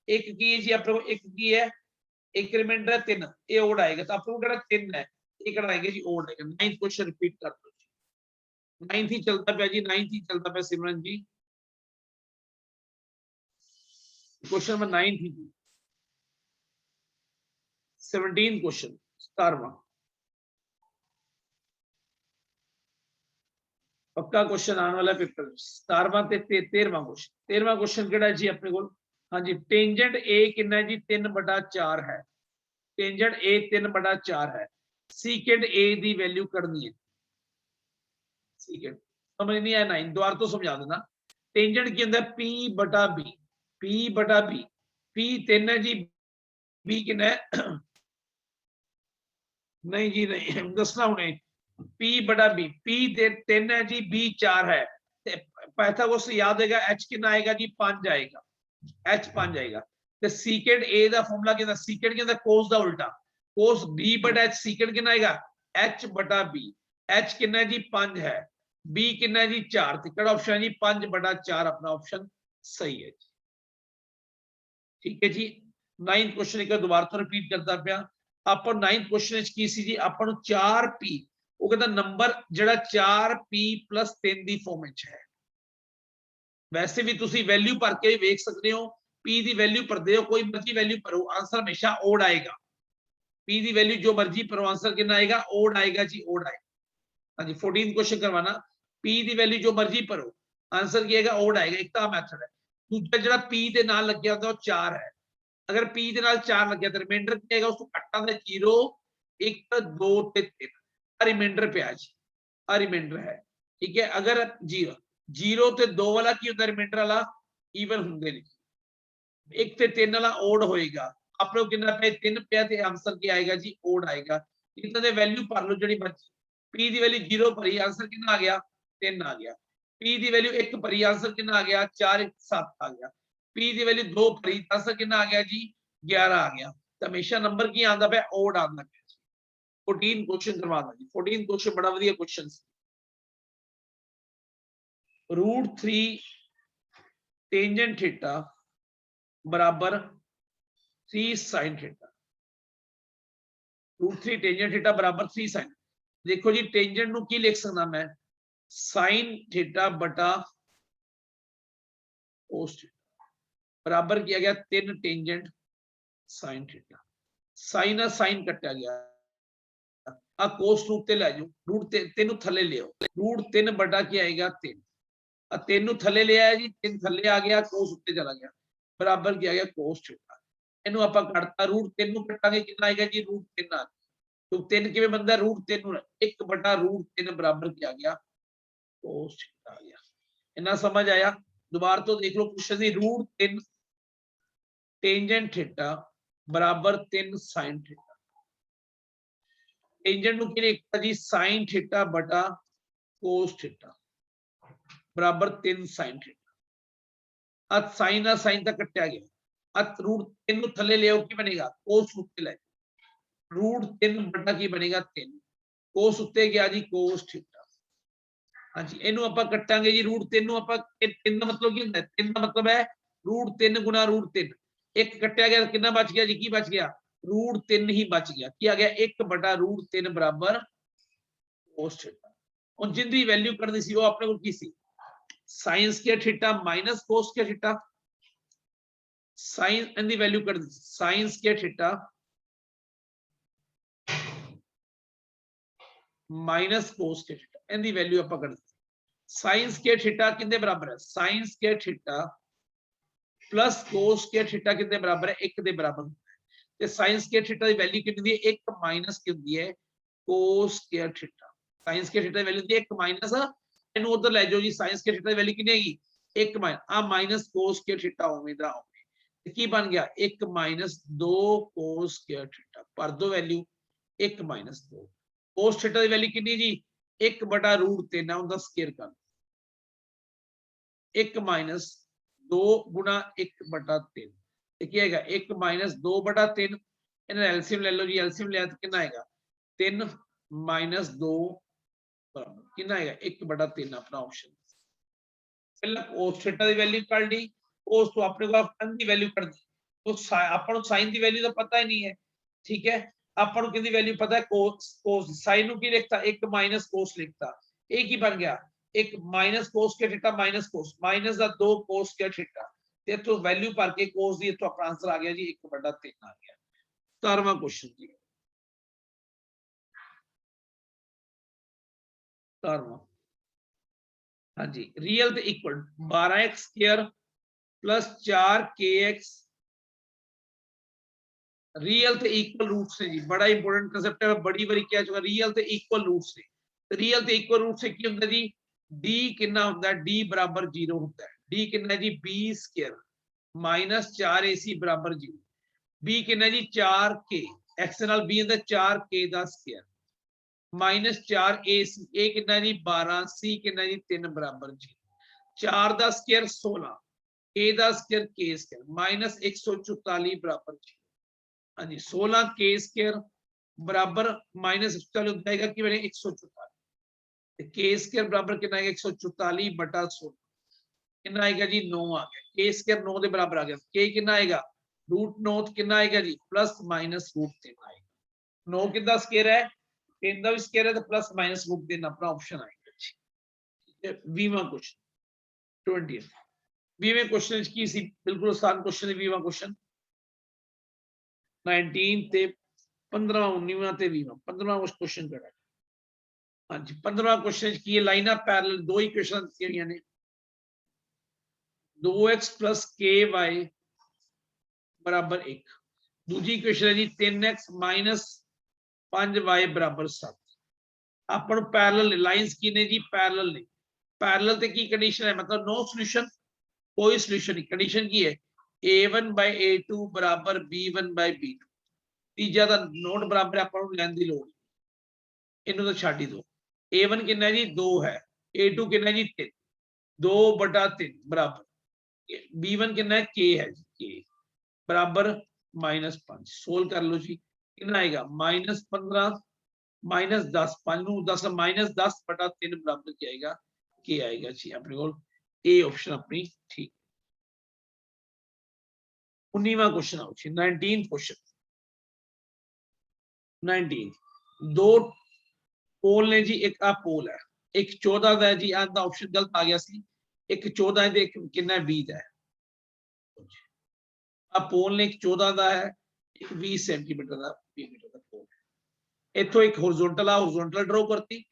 Speaker 1: एक की है जी अपने को एक की है एक रिमाइंडर है 3 ये ओड आएगा तो अपने को केड़ा 3 है ये केड़ा आएगा जी ओड आएगा। 9th क्वेश्चन रिपीट कर दो। 9th ही चलता पे जी, 9th ही चलता पे सिमरन जी। क्वेश्चन नंबर 9 ही 17 क्वेश्चन 17वां पक्का क्वेश्चन आने वाला पेपर 17वां ते 13वां क्वेश्चन। 13वां क्वेश्चन केड़ा जी अपने को? हाँ जी, टेंजेंट ए कितना है जी? 3/4 है। टेंजेंट ए 3/4 है। सीकेंड ए दी वैल्यू करनी है। सीकेंड समझ नहीं आया? 9 दोबारा तो समझा देना। टेंजेंट के अंदर पी बटा बी, पी बटा बी, पी 3 है जी, बी कितना है? नहीं जी नहीं, दसना हुने P बटा बी, P 3 है जी, B 4 है। पाइथागोरस याद होगा, H कितना आएगा जी? 5 आएगा, H 5 आएगा। तो सीकेंड A दा फॉर्मूला कितना? सीकेंड के अंदर कोस दा उल्टा, कोस B बटा H, सीकेंड कितना आएगा? H बटा B, H कितना है जी? 5 है, B कितना है जी? 4। तो केड़ा ऑप्शन है जी? 5/4 अपना ऑप्शन सही है जी। ठीक है जी। 9th क्वेश्चन एक दोबारा तो रिपीट करता पिया। ਆਪਾਂ 9th क्वेश्चन ਵਿੱਚ ਕੀ ਸੀ ਜੀ? ਆਪਾਂ ਨੂੰ 4p, ਉਹ ਕਹਿੰਦਾ ਨੰਬਰ ਜਿਹੜਾ 4p + 3 ਦੀ ਫਾਰਮ ਵਿੱਚ ਹੈ। ਵੈਸੇ ਵੀ ਤੁਸੀਂ ਵੈਲਿਊ ਭਰ ਕੇ ਵੇਖ ਸਕਦੇ ਹੋ, p ਦੀ ਵੈਲਿਊ ਭਰਦੇ ਹੋ, ਕੋਈ ਮਰਜ਼ੀ ਵੈਲਿਊ ਭਰੋ, ਆਨਸਰ ਹਮੇਸ਼ਾ ਓਡ ਆਏਗਾ। p ਦੀ ਵੈਲਿਊ ਜੋ ਮਰਜ਼ੀ ਭਰੋ, ਆਨਸਰ ਕਿੰਨਾ ਆਏਗਾ? ਓਡ ਆਏਗਾ ਜੀ, ਓਡ ਆਏਗਾ। ਹਾਂਜੀ 14th क्वेश्चन करवाना, p ਦੀ ਵੈਲਿਊ ਜੋ ਮਰਜ਼ੀ ਭਰੋ, ਆਨਸਰ ਕੀ ਆਏਗਾ? ਓਡ ਆਏਗਾ। ਇੱਕ ਤਾਂ ਮੈਥਡ ਹੈ। ਦੂਜਾ ਜਿਹੜਾ p ਦੇ ਨਾਲ ਲੱਗਿਆ ਹੁੰਦਾ ਉਹ 4 ਹੈ। अगर P ਦੇ ਨਾਲ 4 ਲੱਗਿਆ ਤਾਂ ਰਿਮਾਈਂਡਰ ਕੀ ਆਏਗਾ? ਉਸ ਤੋਂ ਘੱਟਾਂ ਦਾ 0 1 2 ਤੇ 3 ਆ ਰਿਮਾਈਂਡਰ ਪਿਆ ਜੀ, ਆ ਰਿਮਾਈਂਡਰ ਹੈ। ਠੀਕ ਹੈ, ਅਗਰ 0 ਤੇ 2 ਵਾਲਾ ਕੀ ਹੁੰਦਾ? ਰਿਮਾਈਂਡਰ ਵਾਲਾ ਈਵਨ ਹੁੰਦੇ ਨੇ, 1 ਤੇ 3 ਵਾਲਾ ਓਡ ਹੋਏਗਾ। ਆਪਣੇ ਨੂੰ ਕਿੰਨਾ ਪਿਆ? 3 ਪਿਆ ਤੇ ਆਨਸਰ ਕੀ ਆਏਗਾ ਜੀ? ਓਡ ਆਏਗਾ। ਇਹਨਾਂ ਦੇ ਵੈਲਿਊ ਭਰ ਲਓ ਜਿਹੜੀ ਮਰਜ਼ੀ। P ਦੀ ਵੈਲਿਊ 0 ਭਰੀ, ਆਨਸਰ ਕਿੰਨਾ ਆ ਗਿਆ? 3 ਆ ਗਿਆ। P ਦੀ ਵੈਲਿਊ 1 ਭਰੀ, ਆਨਸਰ ਕਿੰਨਾ ਆ ਗਿਆ? 4 7 ਆ ਗਿਆ। P ਦੀ ਵੈਲਿਊ 2 ਭਰੀ, ਆਨਸਰ ਕਿੰਨਾ ਆ ਗਿਆ ਜੀ? 11 ਆ ਗਿਆ। ਤਾਂ ਹਮੇਸ਼ਾ ਨੰਬਰ ਕੀ ਆਂਦਾ ਪਿਆ? ਓਡ ਆਂਦਾ ਪਿਆ। 14 क्वेश्चन करवाना जी। 14 क्वेश्चन बड़ा वधिया क्वेश्चन। √3 टेंजेंट थीटा बराबर 3 sin थीटा। √3 टेंजेंट थीटा बराबर 3 sin। देखो जी टेंजेंट नु की लिख सकदा मैं? sin थीटा बटा cos थीटा बराबर किया गया 3 टेंजेंट sin थीटा। sin आ sin कटा गया, आ cos रूट ते ले जाओ, √3 नु थले ले आओ, √3 बटा क्या आएगा? 3। आ 3 नु थले ले आया जी, 3 थले आ गया, cos उत्ते चला गया, बराबर क्या आ गया? cos theta. ਇਹਨੂੰ ਆਪਾਂ ਕੱਟਤਾ, √3 ਨੂੰ ਕੱਟਾਂਗੇ ਕਿੰਨਾ ਆਏਗਾ ਜੀ? √3 ਆ। तो 3 ਕਿਵੇਂ ਬਣਦਾ? √3 ਨੂੰ 1 ਬਟਾ √3 ਬਰਾबर ਕੀ ਆ ਗਿਆ? cos थीटा आ गया। इतना समझ आया? दोबारा तो देख लो क्वेश्चन दी, √3 टेंजेंट थीटा बराबर 3 sin थीटा। टेंजेंट नु की लिखता जी? sin थीटा बटा cos थीटा बराबर 3 sin थीटा। अब sin आ sin तक कटिया गया, अब √3 नु थले ले आओ, की बनेगा? cos उत्ते ले, √3 बटा की बनेगा? 3, cos उत्ते गया जी cos थीटा। हाँ जी, ਇਹਨੂੰ ਆਪਾਂ ਕੱਟਾਂਗੇ ਜੀ, √3 ਨੂੰ ਆਪਾਂ 3 ਦਾ ਮਤਲਬ ਕੀ ਹੁੰਦਾ ਹੈ? 3 ਦਾ ਮਤਲਬ ਹੈ √3 ਗੁਣਾ √3, ਇੱਕ ਕੱਟਿਆ ਗਿਆ, ਕਿੰਨਾ ਬਚ ਗਿਆ ਜੀ? ਕੀ ਬਚ ਗਿਆ? √3 ਹੀ ਬਚ ਗਿਆ। ਕੀ ਆ ਗਿਆ? 1 ਬਟਾ √3 ਬਰਾਬਰ cos थीटा। ਹੁਣ ਜਿੰਦੀ ਵੈਲਿਊ ਕਰਨੀ ਸੀ ਉਹ ਆਪਣੇ ਕੋਲ ਕੀ ਸੀ? sin square theta minus cos square theta. sin ਇਹਦੀ ਵੈਲਿਊ ਕਰਨੀ ਸੀ sin square theta minus cos square theta, ਇਹਦੀ ਵੈਲਿਊ ਆਪਾਂ ਕਰਨੀ। sin स्क्वायर थीटा कितने बराबर है? sin square theta plus cos square theta कितने बराबर है? 1 ਦੇ बराबर। ਤੇ sin स्क्वायर थीटा ਦੀ ਵੈਲਿਊ ਕਿੰਨੀ ਦੀ ਹੈ? 1 ਮਾਈਨਸ ਕੀ ਹੁੰਦੀ ਹੈ? cos square theta. sin square theta ਦੀ ਵੈਲਿਊ ਹੁੰਦੀ ਹੈ 1 ਮਾਈਨਸ, ਇਹਨੂੰ ਉਧਰ ਲੈ ਜਾਓ ਜੀ, sin स्क्वायर थीटा ਦੀ ਵੈਲਿਊ ਕਿੰਨੀ ਹੈਗੀ? 1 ਮਾਈਨਸ ਆ ਮਾਈਨਸ cos स्क्वायर थीटा ਉਵੇਂ ਦਾ ਉਵੇਂ। ਤੇ ਕੀ ਬਣ ਗਿਆ? 1 ਮਾਈਨਸ 2 cos स्क्वायर थीटा। ਭਰ ਦੋ ਵੈਲਿਊ, 1 ਮਾਈਨਸ 2 cos थीटा ਦੀ ਵੈਲਿਊ ਕਿੰਨੀ ਜੀ? 1 ਬਟਾ √3 ਹੈ, ਉਹਦਾ ਸਕੁਅਰ ਕਰ 1 ਮਾਈਨਸ 2 ਗੁਣਾ 1 ਬਟਾ 3। ਤੇ ਕੀ ਆਏਗਾ? 1 ਮਾਈਨਸ 2 ਬਟਾ 3, ਇਹਨਾਂ ਐਲਸੀਐਮ ਲੈ ਲਓ ਜੀ, ਐਲਸੀਐਮ ਲਿਆ ਤਾਂ ਕਿੰਨਾ ਆਏਗਾ? 3 ਮਾਈਨਸ 2 ਬਰਾਬਰ ਕਿੰਨਾ ਆਏਗਾ? 1 ਬਟਾ 3 ਆਪਣਾ ਆਪਸ਼ਨ। ਪਹਿਲਾਂ cos थीटा ਦੀ ਵੈਲਿਊ ਕੱਢ ਲਈ, ਉਸ ਤੋਂ ਆਪਣੇ ਕੋਲ tan ਦੀ ਵੈਲਿਊ ਕੱਢ ਦੀ। तो ਆਪਾਂ ਨੂੰ sin ਦੀ ਵੈਲਿਊ ਦਾ ਪਤਾ ਹੀ ਨਹੀਂ ਹੈ, ਠੀਕ ਹੈ। ਆਪਾਂ ਨੂੰ ਕਿਹਦੀ ਵੈਲਿਊ ਪਤਾ ਹੈ? cos sin ਨੂੰ ਕੀ ਲਿਖਤਾ? 1 ਮਾਈਨਸ cos ਲਿਖਤਾ। ਇਹ ਕੀ ਬਣ ਗਿਆ? एक माइनस कोस के थीटा माइनस कोस माइनस का 2 कोस के थीटा ते तो वैल्यू भर के कोस दी तो अपना आंसर आ गया जी 1/3 आ गया। 17वां क्वेश्चन जी 17वां हाँ जी रियल ते equal 12x square plus 4kx real ते इक्वल रूट से जी बड़ा इंपॉर्टेंट कांसेप्ट है बड़ी बारी क्या चुका रियल ते इक्वल रूट से रियल ते इक्वल रूट से की होता जी d कितना होता है d बराबर 0 होता है d कितना जी b स्क्वायर माइनस 4ac बराबर 0 b कितना जी 4k x नाल b होता 4k का स्क्वायर माइनस 4ac a कितना जी 12 c कितना जी 3 बराबर 0 4 का स्क्वायर 16 a का स्क्वायर k स्क्वायर माइनस 144 बराबर 0 हाँ जी 16 के स्क्वायर बराबर माइनस 144 हो जाएगा कि मैंने 144 के स्क्वायर बराबर कितना आएगा 144 बटा 16 कितना आएगा जी 9 आ गया के स्क्वायर 9 के बराबर आ गया के कितना आएगा रूट 9 कितना आएगा जी प्लस माइनस रूट 3 आएगा 9 कितना स्क्वायर है 3 का भी स्क्वायर है तो प्लस माइनस रूट 3 अपना ऑप्शन आएगा ठीक है 20वां क्वेश्चन 20 20वें क्वेश्चन की सी बिल्कुल आसान क्वेश्चन है 20वां क्वेश्चन 19 ਤੇ 15ਵਾਂ 19ਵਾਂ ਤੇ 20ਵਾਂ 15ਵਾਂ क्वेश्चन ਕਿਹੜਾ ਹਾਂਜੀ 15ਵਾਂ क्वेश्चन ਕੀ ਹੈ ਲਾਈਨਾਂ ਪੈਰਲਲ ਦੋ ਇਕੁਏਸ਼ਨਾਂ ਦਿੱਤੀਆਂ ਹੋਈਆਂ ਨੇ 2x + ky बराबर 1 दूजी इक्वेशन है जी 3x - 5y बराबर 7 ਆਪਾਂ ਨੂੰ ਪੈਰਲਲ ਲਾਈਨਸ ਕੀ ਨੇ ਜੀ ਪੈਰਲਲ ਨੇ ਪੈਰਲਲ ਤੇ ਕੀ ਕੰਡੀਸ਼ਨ ਹੈ मतलब नो सॉल्यूशन कोई सॉल्यूशन नहीं कंडीशन की है a1 / a2 बराबर b1 / b2 तीजा दा नोट बराबर है अपन लैन दी लोड़ इन्हों तो छाड़ ही दो a1 कितना जी 2 है a2 कितना जी 3 2/3 बराबर b1 कितना है k है जी k बराबर -5 सोल्व कर लो जी कितना आएगा -15 -10 5 ਨੂੰ 10 -10/3 बराबर क्या आएगा k आएगा जी अपने को ए ऑप्शन अपनी ठीक 19वां क्वेश्चन आओ जी 19th क्वेश्चन 19 दो पोल ने जी एक आ पोल है एक 14 का है जी आधा ऑप्शन गलत आ गया सी एक 14 है एक कितना 20 है आ पोल ने एक 14 का है एक 20 सेंटीमीटर का 20 मीटर का पोल है इथों एक हॉरिजॉन्टल आ हॉरिजॉन्टल ड्रॉ करती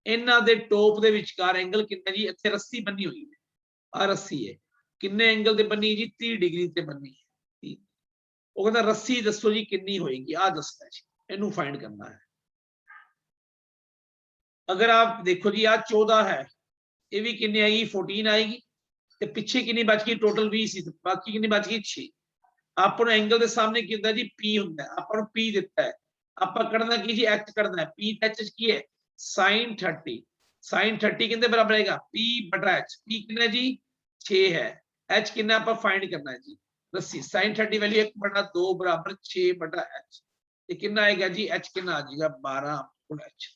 Speaker 1: इन्हां दे टॉप दे विचकार एंगल कितना जी इत्थे रस्सी बनी हुई है आ रस्सी है किन्ने एंगल ते बनी जी 30 डिग्री ते बनी है वो कहता रस्सी दसो जी कितनी होएगी आ दसना जी इनू फाइंड करना है अगर आप देखो जी आज 14 है ये भी कितनी आएगी 14 आएगी ते पिछे कितनी बच गई टोटल 20 सी बाकी कितनी बच गई 6 आपको एंगल के सामने की होता है जी पी होता है आपको पी देता है आप करना की जी एच करना है पी एच की है sin 30 कितने बराबर आएगा पी बटा एच पी कितना जी 6 है एच कितना आप फाइंड करना है जी रस्सी sin 30 वैल्यू 1/2 बराबर 6/h ये कितना आएगा जी h कितना आ जाएगा 12 h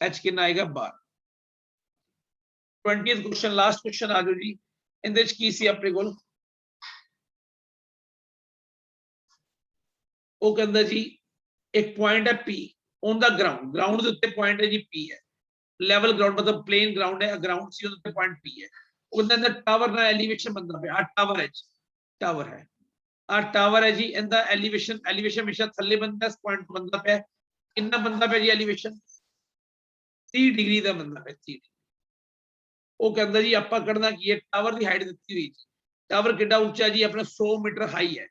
Speaker 1: h कितना आएगा 12 20th क्वेश्चन लास्ट क्वेश्चन आ जाओ जी इनदे च की सी अपने कोल वो कहंदा जी एक पॉइंट है P on the ground ground ਦੇ ਉੱਤੇ पॉइंट है जी P है लेवल ग्राउंड मतलब प्लेन ग्राउंड है ग्राउंड सी ਉਹਦੇ ਤੇ पॉइंट P है ਉਹਦੇ ਅੰਦਰ ਟਾਵਰ ਦਾ ਐਲੀਵੇਸ਼ਨ ਬੰਦਾ ਪਿਆ ਆ टावर है आ टावर है जी इंदा एलिवेशन हमेशा थल्ले बंदा इस पॉइंट बंदा पे कितना बंदा पे जी एलिवेशन 30 डिग्री का बंदा पे 30 वो कहंदा जी आपा करना की है टावर की हाइट दी हुई टावर कितना ऊंचा जी अपना 100 मीटर हाई है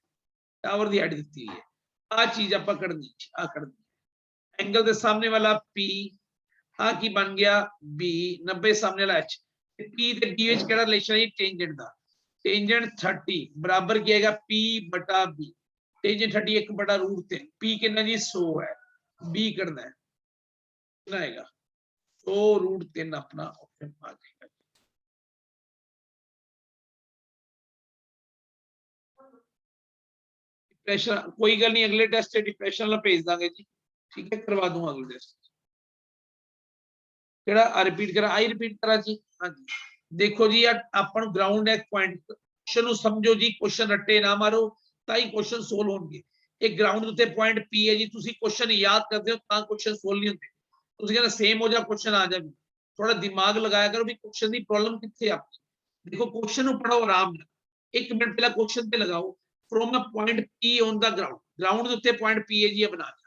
Speaker 1: टावर की हाइट दी हुई है आ चीज आपा करनी आ करनी एंगल के सामने वाला P आ की बन गया B 90 सामने वाला H P ते D विच केड़ा रिलेशन है टेंजेंट दा टेंजेंट 30 बराबर क्या आएगा P बटा B टेंजेंट 30 1/√3 P कितना जी 100 है B करना है कितना आएगा 100√3 अपना ऑप्शन आ जाएगा डिप्रेशन कोई गल नहीं अगले टेस्ट डिप्रेशन वाला भेज देंगे जी ठीक है करवा दूंगा अगले टेस्ट केड़ा रिपीट करा आई रिपीट करा जी हाँ जी देखो जी अपन ग्राउंड है पॉइंट क्वेश्चन समझो जी क्वेश्चन रट्टे ना मारो ताई क्वेश्चन सोल्व होंगे एक ग्राउंड उत्ते पॉइंट P है जी तुसी क्वेश्चन याद करते हो ता क्वेश्चन सोल्व नहीं होंगे तुसी कहना सेम हो जा क्वेश्चन आ जाए थोड़ा दिमाग लगाया करो भी क्वेश्चन की प्रॉब्लम कितने आपकी। देखो क्वेश्चन पढ़ो आराम नाल, 1 मिनट पहला क्वेश्चन पे लगाओ। From a point P on the ground, ground के उत्ते पॉइंट पी है जी बना दिया।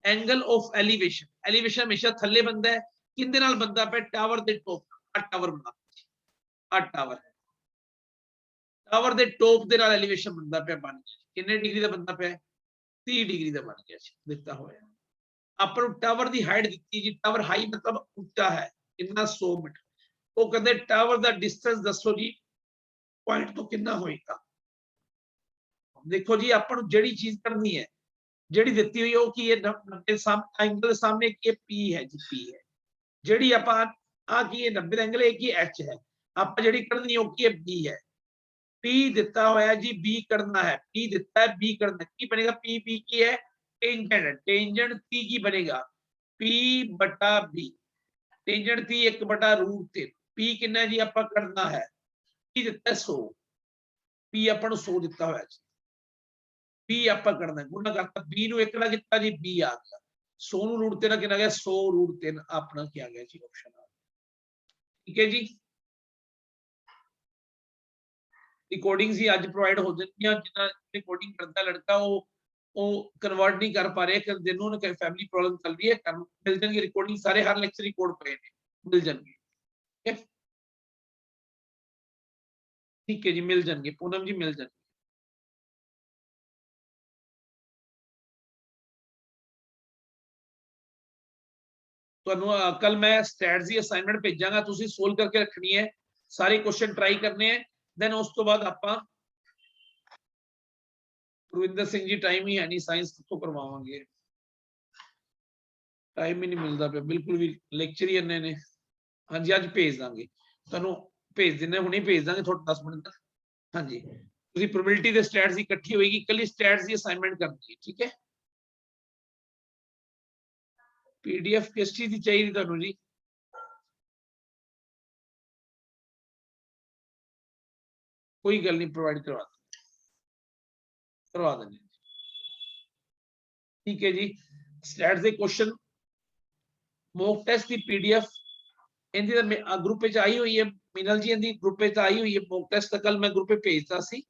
Speaker 1: एंगल ऑफ एलिवेशन, एलिवेशन हमेशा थल्ले बनता है, किंदे नाल बनता पे टावर दे टॉप, आ टावर बना, आ टावर है, टावर दे टॉप दे नाल एलिवेशन बनता पे, बन गया कितने डिग्री का बनता पे 30 डिग्री का बन गया जी, दिता होया। ਆਪਾਂ ਨੂੰ टावर की हाइट दी जी, टावर हाई मतलब ऊंचा है कितना 100 मीटर। वो कहते टावर का डिस्टेंस दसो जी पॉइंट तो कितना होएगा। देखो जी अपन जेडी चीज करनी है, जेडी दी हुई है वो की है 90 एंगल सामने की पी है जी, पी है जेडी आप आ की है 90 एंगल एक ही एच है, आप जेडी करनी है वो की है बी है। पी दिता होया जी, बी करना है, पी दिता है बी करना है, की बनेगा पी बी की है टेंजेंट, टेंजेंट पी की बनेगा पी बटा बी, टेंजेंट थी 1/√3, पी कितना जी आप करना है, पी दिता 100, पी अपन 100 दिता हुआ जी, पी आप करना गुणा करता बी नु 1 ना कितना जी, बी आ गया 100 नु √3 कितना गया 100√3 अपना क्या गया जी ऑप्शन आ। ठीक है जी, रिकॉर्डिंग ही आज प्रोवाइड हो जाती है, जितना रिकॉर्डिंग करता लड़का वो कन्वर्ट नहीं कर पा रहे, जिन्होंने फैमिली प्रॉब्लम चल रही है मिल जाएंगे रिकॉर्डिंग, सारे हर लेक्चर रिकॉर्ड पे मिल जाएंगे। ठीक है जी, मिल जाएंगे पूनम जी, मिल जाएंगे। कल मैं स्टैट्स की असाइनमेंट भेजांगा, तुसी सोल्व करके रखनी है, सारे क्वेश्चन ट्राई करने हैं, देन उस तो बाद आपां गुरविंदर सिंह जी टाइम ही है नहीं, साइंस कितों करवावांगे, टाइम ही नहीं मिलता पे बिल्कुल भी, लेक्चर ही इन्ने ने। हाँ जी, अज भेज देंगे तुहानू, भेज देने हुणे भेज देंगे थोड़े 10 मिनट तक। हाँ जी, तुसी प्रोबेबिलिटी दे स्टैट्स की इकट्ठी होएगी, कल स्टैट्स की असाइनमेंट करनी है। ठीक है, पीडीएफ किस चीज की चाहिए तुहानू जी? कोई गल नहीं, प्रोवाइड करवा देंगे। ठीक है जी, स्टैट्स के क्वेश्चन मॉक टेस्ट की पीडीएफ इनकी ग्रुप में आई हुई है, मीनल जी इनकी ग्रुप में आई हुई है मॉक टेस्ट, कल मैं ग्रुप में भेजता सी,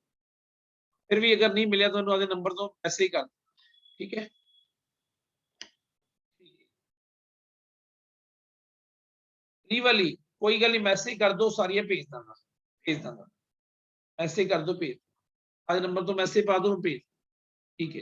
Speaker 1: फिर भी अगर नहीं मिले तो आदे नंबर तो ऐसे ही कर। ठीक है, फ्री वाली कोई गल नहीं, मैसेज कर दो, सारियां भेज दूंगा, भेज दूंगा, ऐसे कर दो भेज, आज नंबर तो मैसेज पा दो भेज। ठीक है।